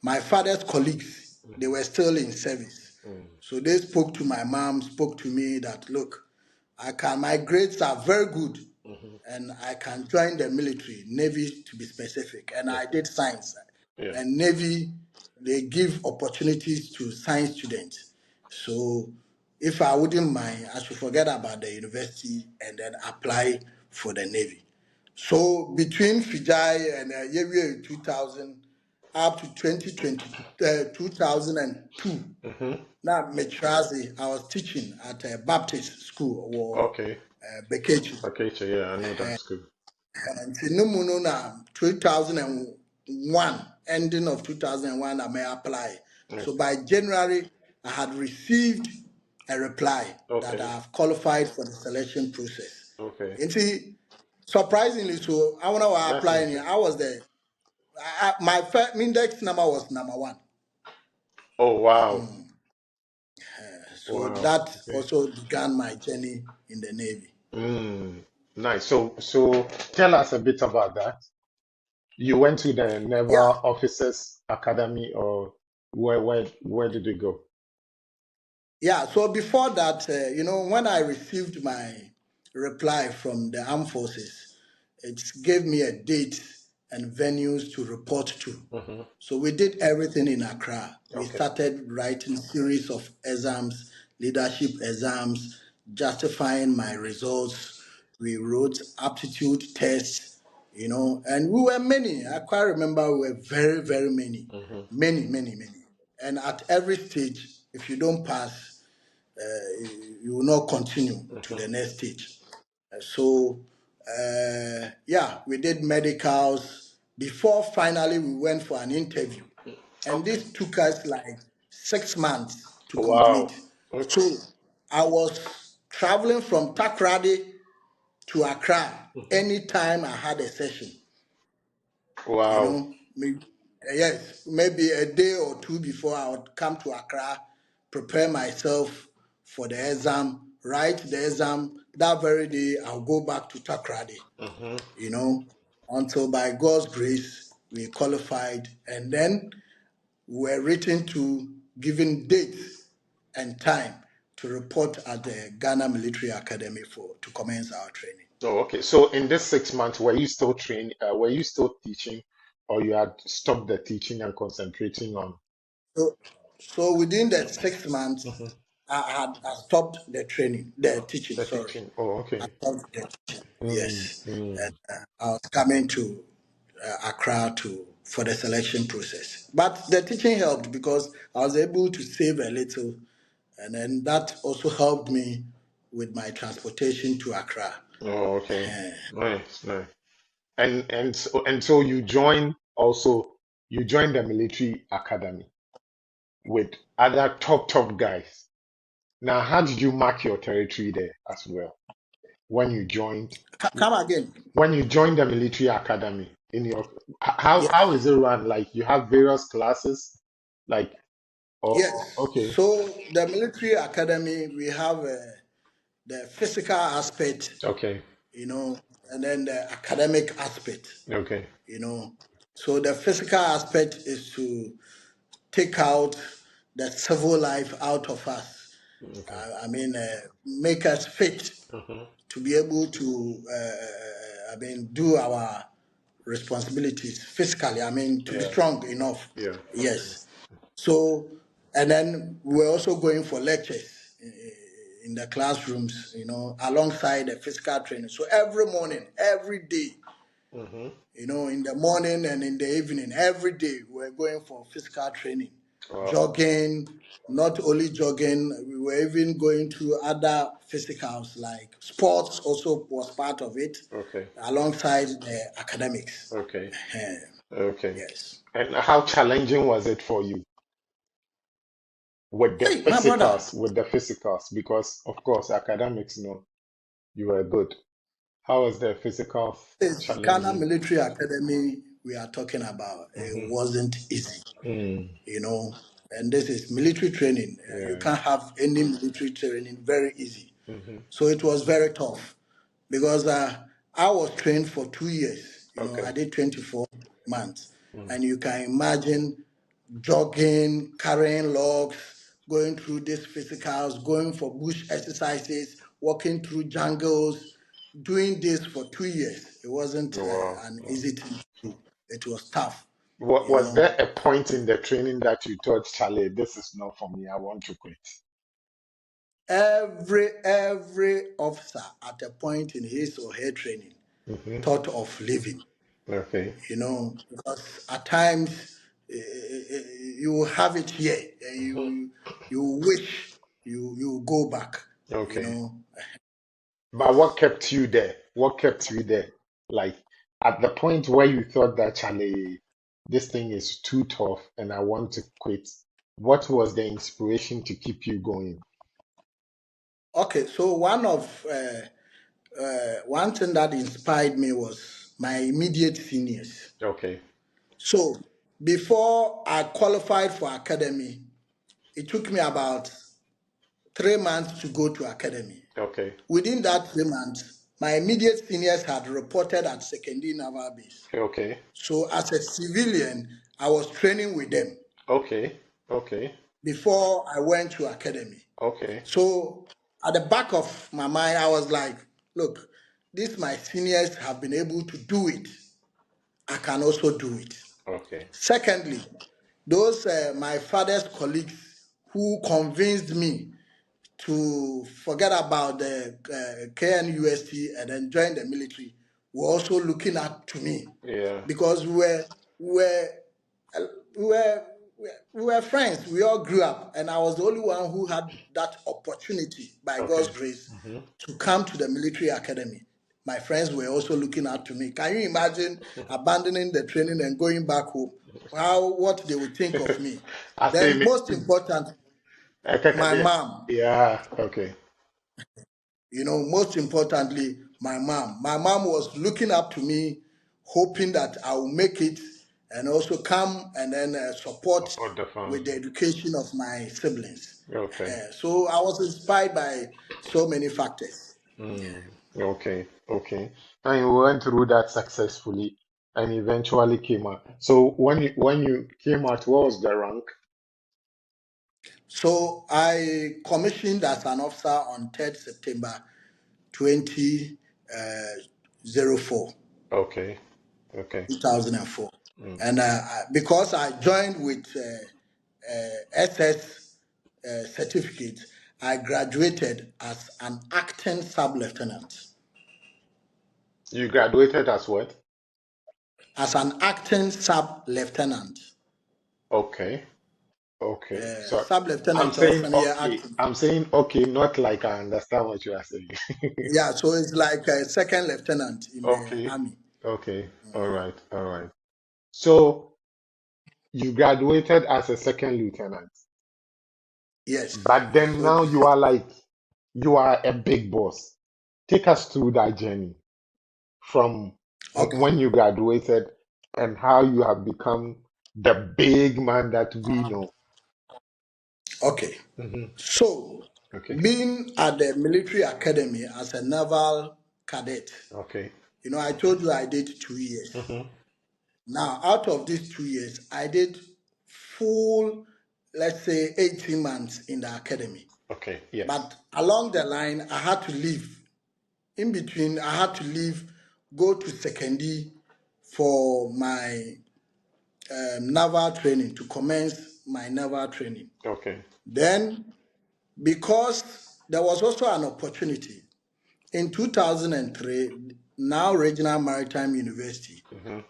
my father's colleagues. They were still in service, Mm. so they spoke to my mom, spoke to me that look, my grades are very good, Hmm. and I can join the military, Navy to be specific. And I Okay. did science. Yeah. And Navy, they give opportunities to science students. So if I wouldn't mind, I should forget about the university and then apply for the Navy. So between Fijai and year 2000 up to 2002, Hmm. now Metrazi, I was teaching at a Baptist school or Okay. Bekechi. Okay. So yeah, I know that school. And no muno na 2001, ending of 2001, I may apply. So Okay. by January, I had received a reply that I Okay. have qualified for the selection process. Okay. And see, surprisingly, so I want to That's apply, interesting. I was there. My first index number was number one. Oh wow. So Wow. that Okay. also began my journey in the Navy. Mm. Nice. So tell us a bit about that. You went to the Yeah, Naval Officers Academy, or where did you go? Yeah, so before that, when I received my reply from the armed forces, it gave me a date and venues to report to. Hmm. So we did everything in Accra. We Okay. started writing series of exams, leadership exams, justifying my results. We wrote aptitude tests, and we were many. I quite remember we were very, very many, Hmm. many, many, many. And at every stage, if you don't pass, you will not continue to the next stage. So, yeah, we did medicals before finally we went for an interview. And Okay. this took us like 6 months to Wow. complete. Okay. So I was traveling from Takrady to Accra anytime I had a session. You Wow. know, yes, maybe a day or two before I would come to Accra, prepare myself for the exam, write the exam. That very day, I'll go back to Takrady, you know, until by God's grace, we qualified. And then we were written to, given dates and time to report at the Ghana Military Academy to commence our training. Oh, okay. So in this 6 months, were you still training? Were you still teaching, or you had stopped the teaching and concentrating on So within the 6 months, I stopped the training, the teaching. the Sorry, teaching? Oh, I okay. stopped the teaching. Mm, Yes, mm. and I was coming to Accra for the selection process. But the teaching helped because I was able to save a little, and then that also helped me with my transportation to Accra. Oh, okay. Nice, nice. And so you joined also. You joined the military academy with other top guys. Now, how did you mark your territory there as well when you joined? Come again? When you join the military academy in your how Yes, is it run? Like you have various classes, like yes. okay, So the military academy, we have the physical aspect, okay, and then the academic aspect, okay, you know. So the physical aspect is to take out the civil life out of us. okay. Make us fit Hmm. to be able to, do our responsibilities physically. To be Yeah, strong enough. yeah, okay, Yes. So, and then we're also going for lectures in the classrooms, alongside the physical training. So every morning, every day, hmm, in the morning and in the evening, every day we're going for physical training, wow, jogging, not only jogging, we were even going to other physicals like sports also was part of it okay, alongside the academics. okay, Eh, okay. yes. And how challenging was it for you with the Hey, my brother, physicals, because of course academics, you were good. How was the physical this Ghana challenging? Military Academy we are talking about, it Hmm. wasn't easy, Mm, and this is military training. You yeah. can't have any military training very easy. Hmm. So it was very tough because I was trained for 2 years. I Okay. did 24 months. Mm. And you can imagine jogging, carrying logs, going through these physicals, going for bush exercises, walking through jungles, doing this for 2 years. It wasn't Wow. an Wow. easy thing to do. It was tough, What you was know. there a point in the training that you thought, Charlie, this is not for me, I want to quit? Every officer at a point in his or her training Hmm. thought of leaving, Okay. because at times you will have it here, and Hmm. you wish you go back, you Okay. know. But what kept you there? What kept you there? Like at the point where you thought that, Charlie, this thing is too tough and I want to quit. What was the inspiration to keep you going? Okay, so one thing that inspired me was my immediate seniors. Okay. So before I qualified for academy, it took me about 3 months to go to academy. Okay. Within that 3 months, my immediate seniors had reported at Secondary Naval Base. Okay. So as a civilian, I was training with them Okay. Okay. before I went to academy. Okay. So at the back of my mind, I was like, look, these my seniors have been able to do it. I can also do it. Okay. Secondly, those my father's colleagues who convinced me to forget about the KNUST and then join the military were also looking up to me Yeah. because we were we were friends. We all grew up, and I was the only one who had that opportunity, by God's Okay. grace, Mm-hmm. to come to the military academy. My friends were also looking out to me. Can you imagine abandoning the training and going back home? What they would think of me. I say, Then, most important, my mom. yeah, okay. Most importantly, my mom. My mom was looking up to me, hoping that I will make it and also come and then support Support the with the family. education of my siblings. Okay. So I was inspired by so many factors. Mm, okay, okay. And you went through that successfully and eventually came out. So when you came out, what was the rank? So I commissioned as an officer on 3rd September 2004. Okay, okay. 2004. Mm. And because I joined with SS certificate, I graduated as an acting sub-lieutenant. You graduated as what? As an acting sub-lieutenant. Okay, okay. So I'm Sub-lieutenant or saying senior okay. acting. I'm saying okay, not like I understand what you are saying. Yeah, so it's like a second lieutenant in the Okay, army. okay. All right, all right. So you graduated as a second lieutenant, Yes. but then So now you are a big boss. Take us through that journey from okay, when you graduated and how you have become the big man that we know. okay. Hmm. So Okay, being at the military academy as a naval cadet, okay. I told you I did 2 years. Hmm. Now, out of these 2 years, I did full, let's say, 18 months in the academy. Okay, yes. But along the line, I had to leave. In between, I had to leave, go to secondary for my naval training, to commence my naval training. Okay, Then, because there was also an opportunity, in 2003, now Regional Maritime University, hmm,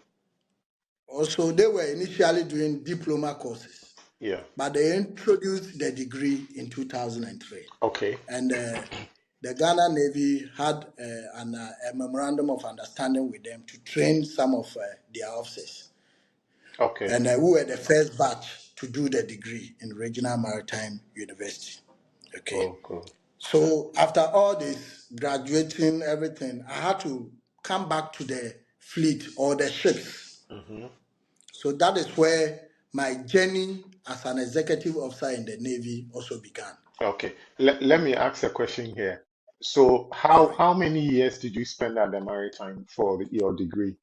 also they were initially doing diploma courses, yeah. but they introduced the degree in 2003. Okay, And the Ghana Navy had a memorandum of understanding with them to train some of their officers. okay. And we were the first batch to do the degree in Regional Maritime University. Okay. Oh, cool. So after all this, graduating, everything, I had to come back to the fleet or the ships. Hmm. So that is where my journey as an executive officer in the Navy also began. Okay. Let me ask a question here. So All how right. how many years did you spend at the maritime for your degree?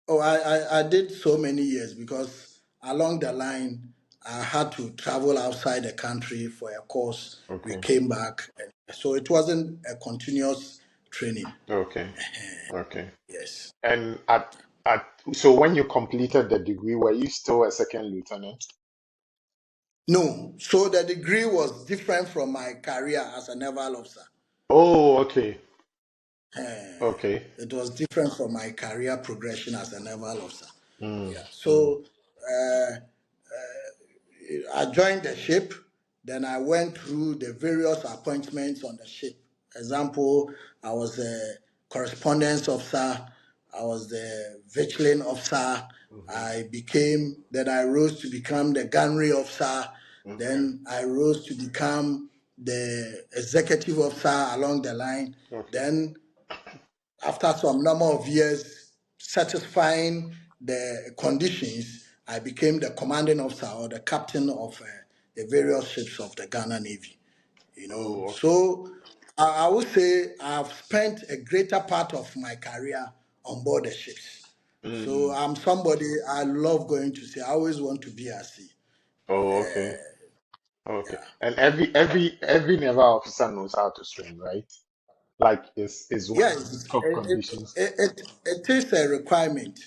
Oh, I did so many years because along the line, I had to travel outside the country for a course. We Okay. came back. So it wasn't a continuous training. Okay. Okay. Yes. And at so when you completed the degree, were you still a second lieutenant? No. So the degree was different from my career as a naval officer. Oh, okay. Eh, Okay. it was different from my career progression as a naval officer. Mm, Yeah. mm, So uh, I joined the ship. Then I went through the various appointments on the ship. Example, I was a correspondence officer. I was the victualling officer. mhm, Then I rose to become the gunnery officer. mhm. Then I rose to become the executive officer along the line. Okay. Then after some number of years satisfying the conditions, I became the commanding officer or the captain of the various ships of the Ghana Navy. Oh, okay. So I would say I've spent a greater part of my career on board the ships. So Mm. I'm somebody I love going to sea. I always want to be at sea. Oh, okay. Okay. And every naval officer knows how to swim, right? Like is one of the Yes, top conditions. it is a requirement,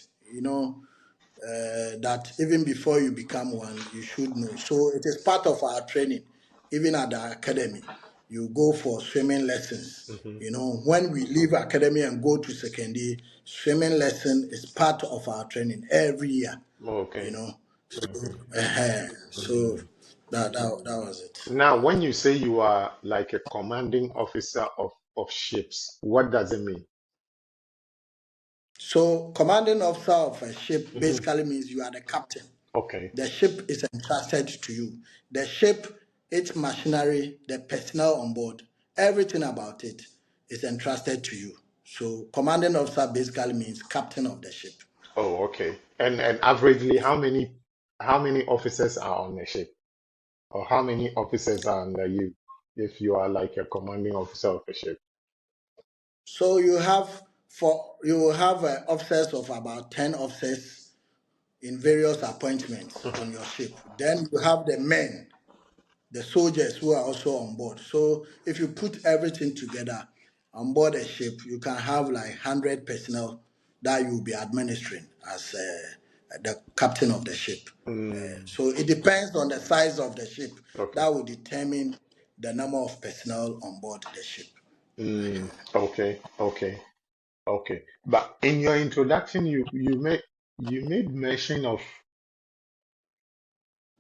that even before you become one, you should know. So it is part of our training, even at the academy. You go for swimming lessons. Hmm. When we leave academy and go to secondary, swimming lesson is part of our training every year. You Okay. know, So, so that was it. Now, when you say you are like a commanding officer of ships, what does it mean? So, commanding officer of a ship Hmm. basically means you are the captain. Okay. The ship is entrusted to you. The ship, its machinery, the personnel on board, everything about it is entrusted to you. So, commanding officer basically means captain of the ship. Oh, okay. And averagely, how many officers are on the ship, or how many officers are under you, if you are like a commanding officer of a ship? So you will have officers of about 10 officers in various appointments on your ship. Then you have the men, the soldiers who are also on board. So if you put everything together on board a ship, you can have like 100 personnel that you will be administering as the captain of the ship. Mm, So it depends on the size of the ship okay. that will determine the number of personnel on board the ship. Okay. Okay. Okay. But in your introduction, you made mention of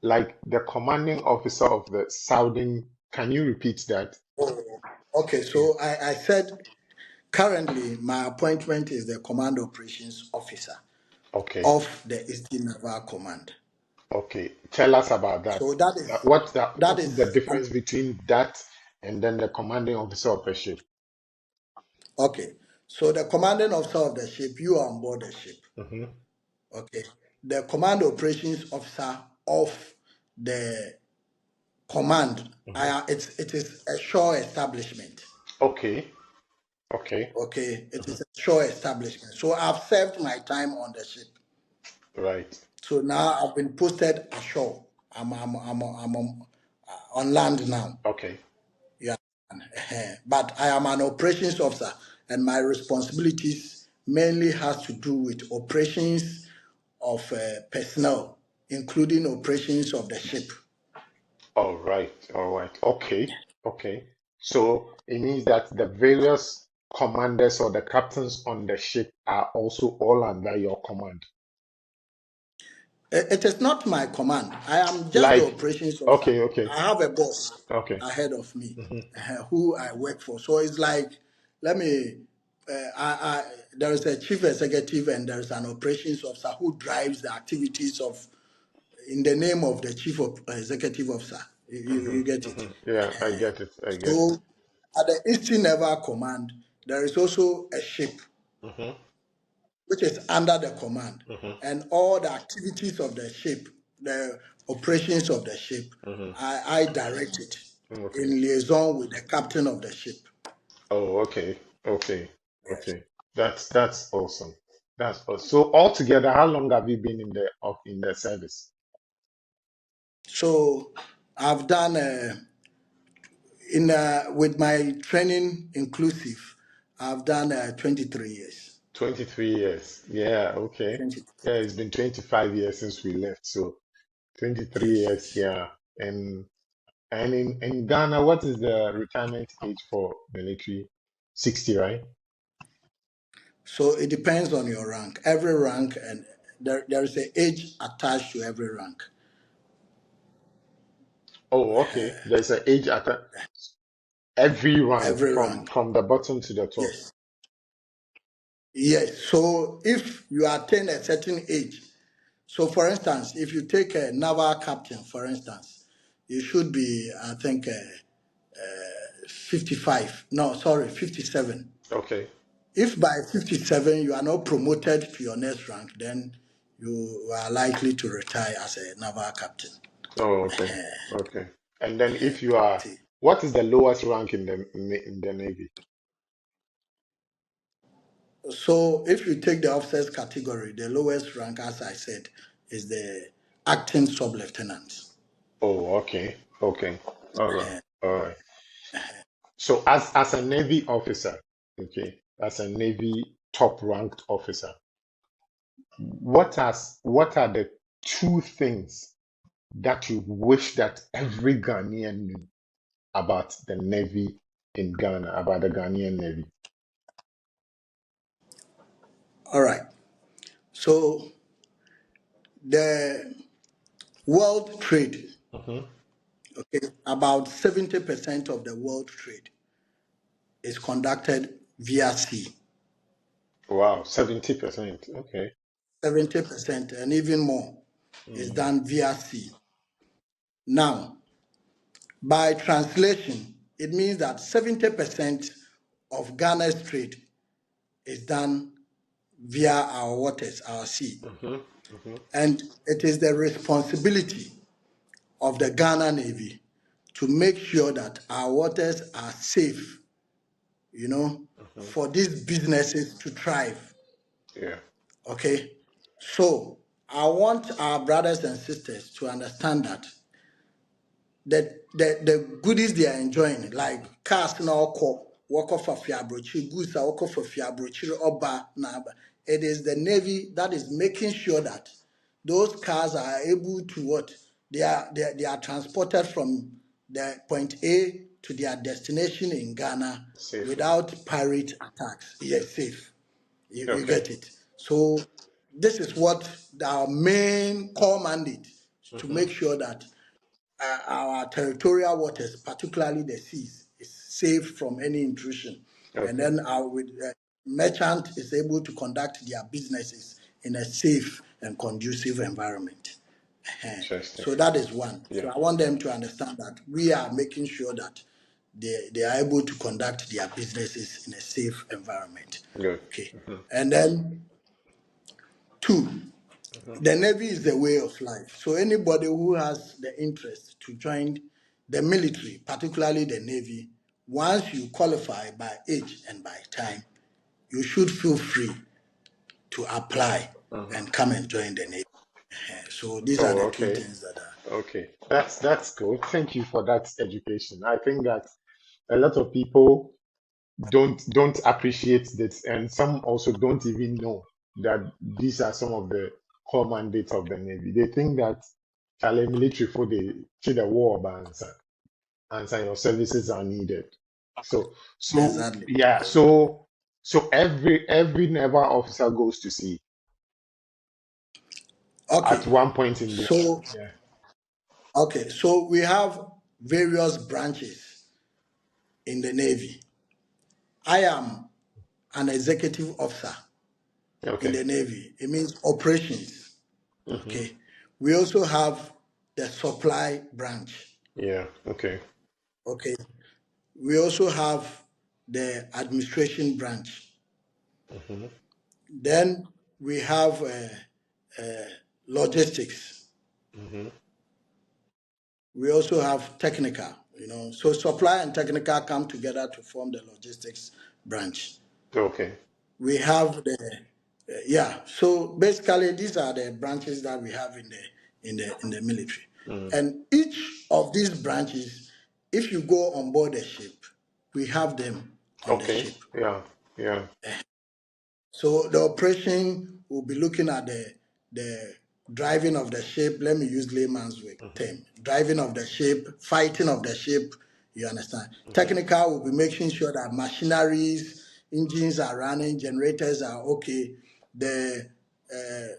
like the commanding officer of the Southern. Can you repeat that? Oh, okay, so I said currently my appointment is the Command Operations Officer Okay. of the Eastern Naval Command. Okay. Tell us about that. So that is What's that? that What is the is difference between that and then the commanding officer of a ship? okay. So the commanding officer of the ship, you are on board the ship. Hmm. Okay. The command operations officer of the command, Hmm. it is a shore establishment. Okay. Okay. Okay, it Hmm. is a shore establishment. So I've served my time on the ship. Right. So now I've been posted ashore. I'm on land now. Okay. Yeah, but I am an operations officer, and my responsibilities mainly has to do with operations of personnel, including operations of the ship. All right. All right. Okay. Okay. So it means that the various commanders or the captains on the ship are also all under your command. It is not my command. I am just the Like, operations officer. okay. Okay. I have a boss Okay. ahead of me Hmm. who I work for. So it's like, let me. There is a chief executive and there is an operations officer who drives the activities of in the name of the chief of executive officer. Hmm. You get it. Hmm. Yeah, I get it. I get So it. at the Eastern Naval Command, there is also a ship Hmm. which is under the command, Hmm. and all the activities of the ship, the operations of the ship, Hmm. I direct it Okay. in liaison with the captain of the ship. Oh, okay. Okay. Okay. That's awesome. That's awesome. So altogether, how long have you been in the service? So I've done in with my training inclusive, I've done 23 years. 23 years. Yeah, okay. 20, Yeah, it's been 25 years since we left. So 23 yes, years, yes. yeah. And in Ghana, what is the retirement age for military? 60, right? So it depends on your rank. Every rank and there is an age attached to every rank. Oh, okay. There's an age at every rank Every from rank. the bottom to the top. Yes. Yes. So if you attain a certain age, so for instance, if you take a naval captain, for instance, you should be, I think, 55. No, sorry, 57. Okay. If by 57 you are not promoted to your next rank, then you are likely to retire as a naval captain. Oh, okay. Okay. And then if you are, what is the lowest rank in the Navy? So if you take the officers category, the lowest rank, as I said, is the acting sub-lieutenant. Oh, okay. Okay. All right. All right. So as a Navy officer, okay, as a Navy top ranked officer, what are the two things that you wish that every Ghanaian knew about the Navy in Ghana, about the Ghanaian Navy? All right. So the world trade, Mm-hmm. okay, about 70% of the world trade is conducted via sea. Wow, 70%. Okay. 70% and even more is Mm. done via sea. Now, by translation, it means that 70% of Ghana's trade is done via our waters, our sea. Mm-hmm. Mm-hmm. And it is the responsibility of the Ghana Navy to make sure that our waters are safe, Mm-hmm. for these businesses to thrive. Yeah. Okay? So I want our brothers and sisters to understand that the goodies they are enjoying, like cars now walk off of Fiabrochi, goods are walk off of Fiabrochi, Oba, Naba. It is the Navy that is making sure that those cars are able to what? They are transported from the point A to their destination in Ghana Safely. without pirate attacks. Yes, safe. You Okay. get it. So this is what our main core mandate is, to Mm-hmm. make sure that our territorial waters, particularly the seas, is safe from any intrusion. And Okay. then our merchant is able to conduct their businesses in a safe and conducive environment. Interesting. So that is one. Yeah. So I want them to understand that we are making sure that they are able to conduct their businesses in a safe environment. Good. Okay. Mm-hmm. And then two, Mm-hmm. the Navy is the way of life. So anybody who has the interest to join the military, particularly the Navy, once you qualify by age and by time, you should feel free to apply Mm-hmm. and come and join the Navy. So these are Oh, the two okay. things that are. Okay. That's good. Thank you for that education. I think that a lot of people don't appreciate this, and some also don't even know that these are some of the core mandates of the Navy. They think that military for the war answer your services are needed. So Exactly. yeah, so every naval officer goes to sea Okay. at one point in their So yeah. so we have various branches in the Navy. I am an executive officer in Okay. the Navy. It means operations. Hmm. Okay. We also have the supply branch. Yeah. Okay. Okay. We also have the administration branch. Hmm. Then we have logistics. Hmm. We also have technical. So supply and technical come together to form the logistics branch. Okay. We have yeah. So basically, these are the branches that we have in the military, Mm. and each of these branches, if you go on board a ship, we have them on the Okay. ship. Yeah. Yeah. So the operation will be looking at the driving of the ship. Let me use layman's word Hmm. term: driving of the ship, fighting of the ship. You understand? Hmm. Technical will be making sure that machineries, engines are running, generators are okay. The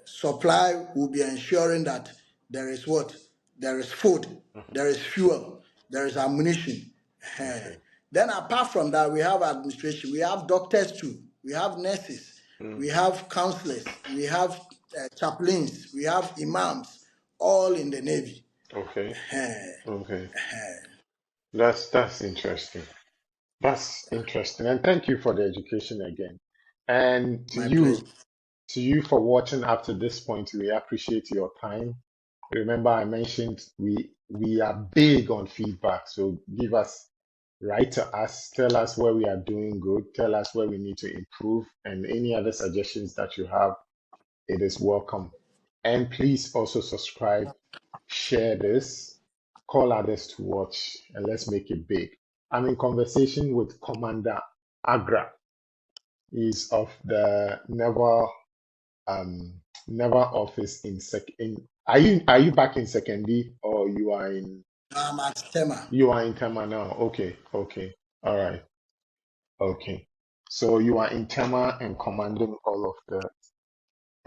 supply will be ensuring that there is what? There is food, Hmm. there is fuel, there is ammunition. Okay. Then apart from that, we have administration, we have doctors too, we have nurses, Mm. we have counselors, we have chaplains, we have imams, all in the Navy. Okay. Eh, Okay. That's interesting. That's interesting. And thank you for the education again. And my pleasure. to you for watching up to this point, we appreciate your time. Remember, I mentioned we are big on feedback. So give us, write to us, tell us where we are doing good, tell us where we need to improve, and any other suggestions that you have, it is welcome. And please also subscribe, share this, call others to watch, and let's make it big. I'm in conversation with Commander Agrah. He's of the um Naval office in are you back in secondary or I'm at Tema. you are in Tama now? Okay, okay, all right, okay. So you are in Tama and commanding all of that,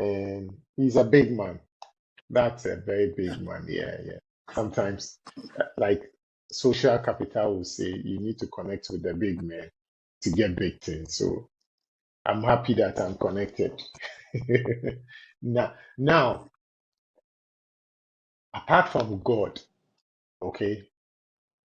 and he's a big man. That's a very big one. Yeah, yeah. Sometimes, like social capital will say, you need to connect with the big men to get big things. So I'm happy that I'm connected. Now, apart from God, okay,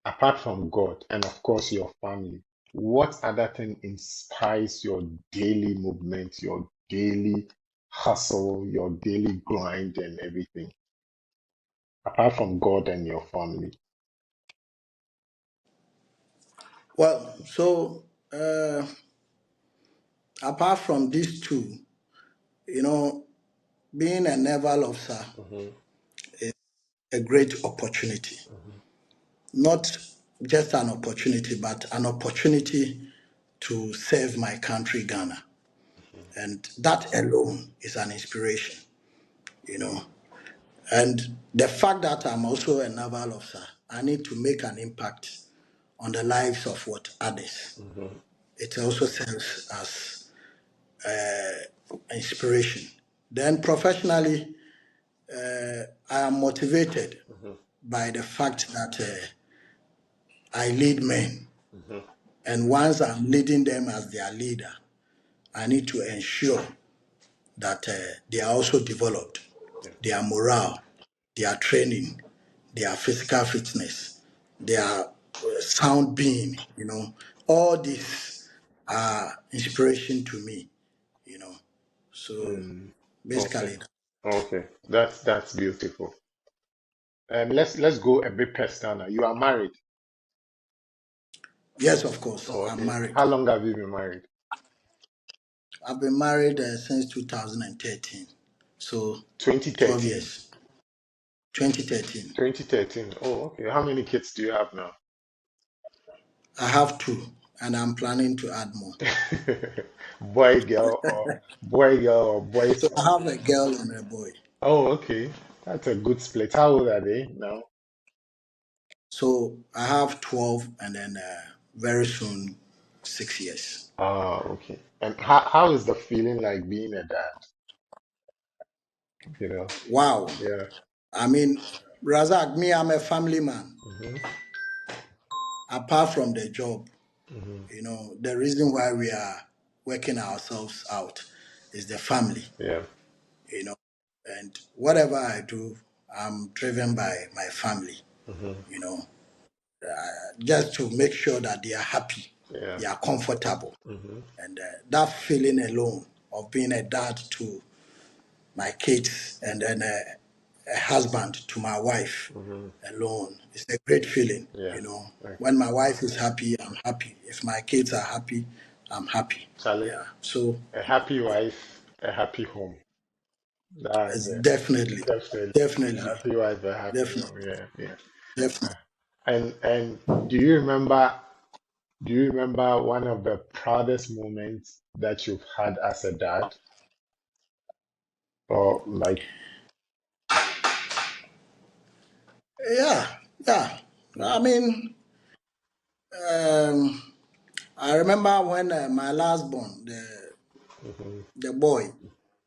apart from God, and of course your family, what other thing inspires your daily movement, your daily hustle, your daily grind, and everything? Apart from God and your family. Well, so apart from these two, you know, being a naval officer Mhm, is a great opportunity. mhm, Not just an opportunity, but an opportunity to serve my country, Ghana. And that alone is an inspiration, you know. And the fact that I'm also a naval officer, I need to make an impact on the lives of what others. mhm, It also serves as inspiration. Then professionally, I am motivated mhm, by the fact that I lead men. mhm. And once I'm leading them as their leader, I need to ensure that they are also developed, Yeah. their morale, their training, their physical fitness, their sound being, you know, all these are inspiration to me, you know. So Mm. Okay. basically, Okay. That's beautiful. Let's go a bit personal now. You are married. yes, of course, Oh, I'm okay. married. How long have you been married? I've been married since 2013, so 12 2013. years, 2013. 2013. Oh, okay. How many kids do you have now? I have two, and I'm planning to add more. Girl, or boy, So I son? have a girl and a boy. Oh, okay. That's a good split. How old are they now? So I have 12 and then very soon 6 years. Ah, okay. And how is the feeling like being a dad? You know? Wow. Yeah. I mean, Razak, me, I'm a family man. Hmm. Apart from the job, Hmm. you know, the reason why we are working ourselves out is the family, Yeah. you know. And whatever I do, I'm driven by my family, Hmm. you know, just to make sure that they are happy, Yeah. they are comfortable. Hmm. And that feeling alone of being a dad to my kids and then a husband to my wife Hmm. alone is a great feeling, Yeah. you know. Okay. When my wife is happy, I'm happy. If my kids are happy, I'm happy. Charlie, Yeah. So a happy wife, a happy home. That's it's it. definitely, Definitely. A definitely, happy wife, a happy definitely, home. Yeah, yeah. definitely. And do you remember one of the proudest moments that you've had as a dad? Or like, Yeah, yeah. I mean, um, I remember when my last born, mhm. the boy,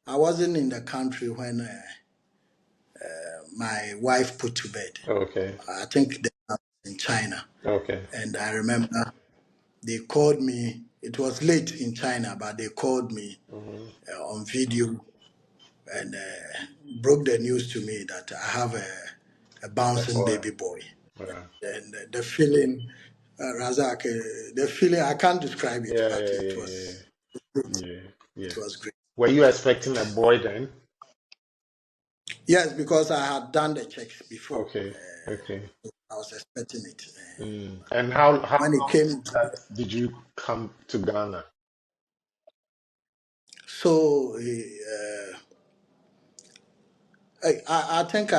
I wasn't in the country when my wife put to bed. Okay, I think they were in China. okay. And I remember they called me. It was late in China, but they called me Hmm. on video and broke the news to me that I have a A bouncing boy. baby boy. Yeah, And the feeling, Razak, the feeling, I can't describe it, yeah, but yeah, it yeah, was great. yeah, yeah, yeah. It was great. Were you expecting a boy then? Yes, because I had done the checks before. Okay, okay. I was expecting it. Mm. And how When it long came to that did you come to Ghana? so I think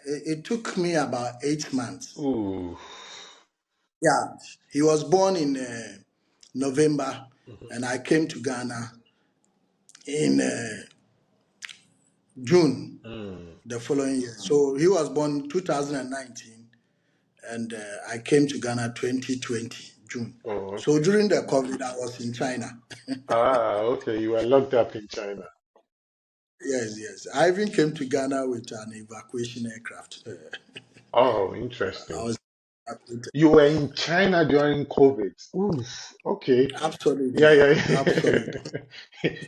it took me about 8 months. Ooh. Yeah, he was born in November, Mhm. and I came to Ghana in June Mm. the following year. So he was born 2019, and I came to Ghana 2020 June. Oh, So okay. during the COVID, I was in China. Ah, okay. You were locked up in China. Yes, yes. I even came to Ghana with an evacuation aircraft. Oh, I interesting. was evacuated. You were in China during COVID. Oof, okay. Yeah, Absolutely, yeah. absolutely.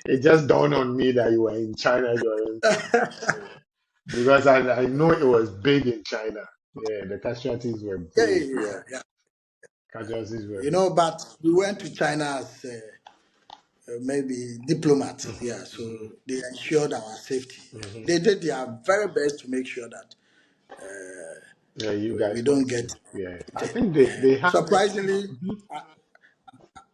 It just dawned on me that you were in China during COVID. Yeah. Because I know it was big in China. Yeah, the casualties were Yeah, big. yeah, Yeah, yeah, yeah. casualties were. But we went to China as maybe diplomats. Yeah, Mhm, so mhm, they ensured our safety. mhm. They did their very best to make sure that Yeah, you we guys don't went get through. Yeah, I it. think they handled. Surprisingly, Mhm.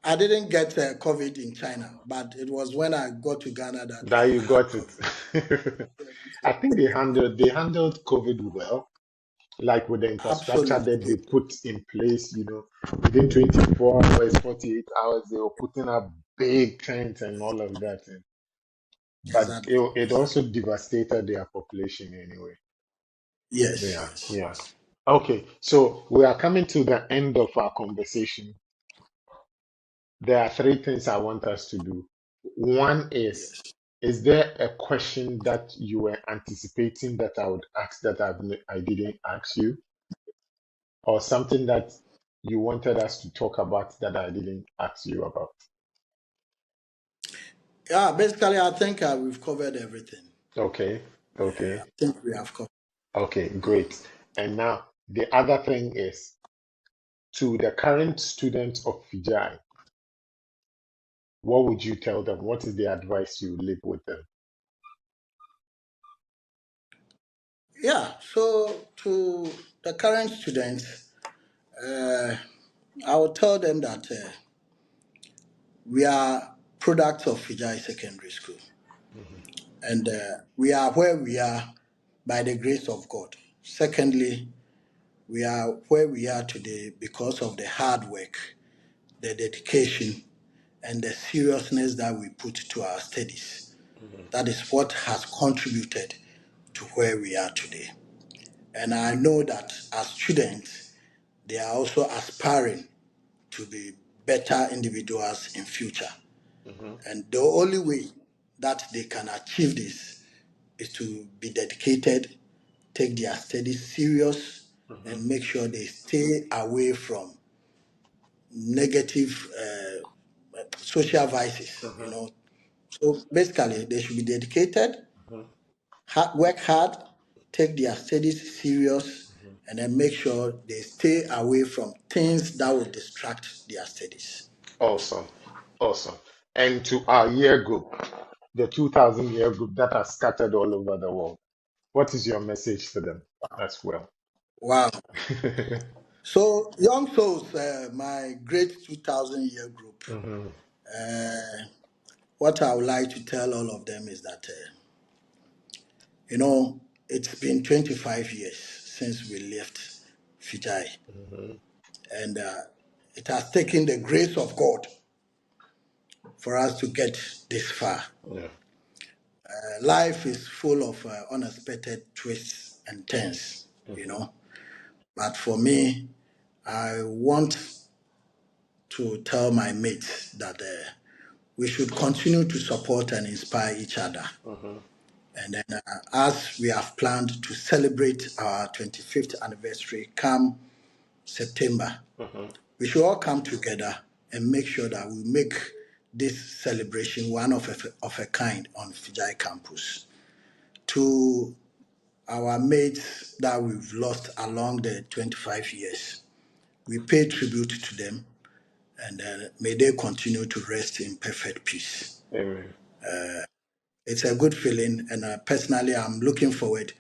I didn't get COVID in China, but it was when I got to Ghana that That you I had got COVID. it. I think they handled COVID well, like with the infrastructure Absolutely. that they put in place, within 24 hours, 48 hours, they were putting up big tents and all of that. But Exactly. it Exactly. also devastated their population anyway. Yes, Yeah, yes. yeah. Okay, so we are coming to the end of our conversation. There are three things I want us to do. One is there a question that you were anticipating that I would ask that I didn't ask you? Or something that you wanted us to talk about that I didn't ask you about? Yeah, basically, I think we've covered everything. Okay, I okay, think we have covered. okay, great. And now the other thing is to the current students of Fijai, what would you tell them? What is the advice you leave with them? Yeah, so to the current students, uh, I will tell them that we are products of Fijai Secondary School, Mhm, and we are where we are by the grace of God. Secondly, we are where we are today because of the hard work, the dedication, and the seriousness that we put to our studies. mhm, That is what has contributed to where we are today. And I know that as students, they are also aspiring to be better individuals in future. mhm, And the only way that they can achieve this is to be dedicated, take their studies serious, mhm, and make sure they stay away from negative social vices. mhm, So basically, they should be dedicated, mhm, work hard, take their studies serious, mhm. and then make sure they stay away from things that will distract their studies. Awesome, awesome. And to our year group, the 2000 year group that are scattered all over the world, what is your message to them as well? Wow. So, young souls, my great 2000 year group, Mhm, what I would like to tell all of them is that, you know, it's been 25 years since we left Fijai, mhm. and it has taken the grace of God for us to get this far. Yeah. Life is full of unexpected twists and turns, you Mhm, know. But for me, I want to tell my mates that we should continue to support and inspire each other. mhm, And then, as we have planned to celebrate our 25th anniversary come September, mhm. we should all come together and make sure that we make this celebration one of a kind on Fijai campus. To our mates that we've lost along the 25 years, we pay tribute to them, and may they continue to rest in perfect peace. Amen. It's a good feeling, and personally, I'm looking forward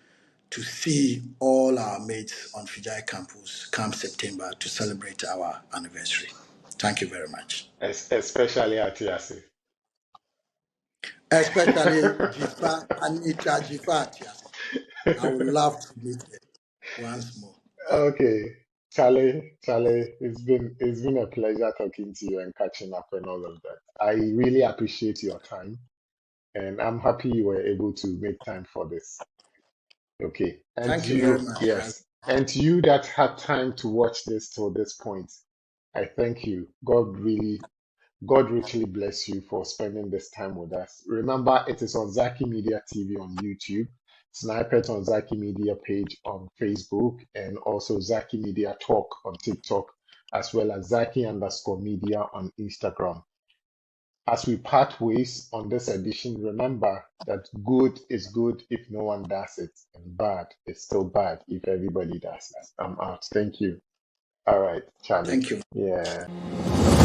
to see all our mates on Fijai campus come September to celebrate our anniversary. Thank you very much. Especially at Yasi. Especially Jifa, Anita Jifa Atiasi. I would love to meet her once more. Okay, Charlie, it's been a pleasure talking to you and catching up and all of that. I really appreciate your time, and I'm happy you were able to make time for this. Okay, and Thank you very you, much. yes, and you that had time to watch this till this point, I thank you. God really God richly bless you for spending this time with us. Remember, it is on Zaakimedia TV on YouTube, Snippet on Zaakimedia page on Facebook, and also Zaakimedia Talk on TikTok, as well as Zaki_media on Instagram. As we part ways on this edition, remember that good is good if no one does it, and bad is still bad if everybody does it. I'm out. Thank you. All right, Charlie. Thank you. Yeah.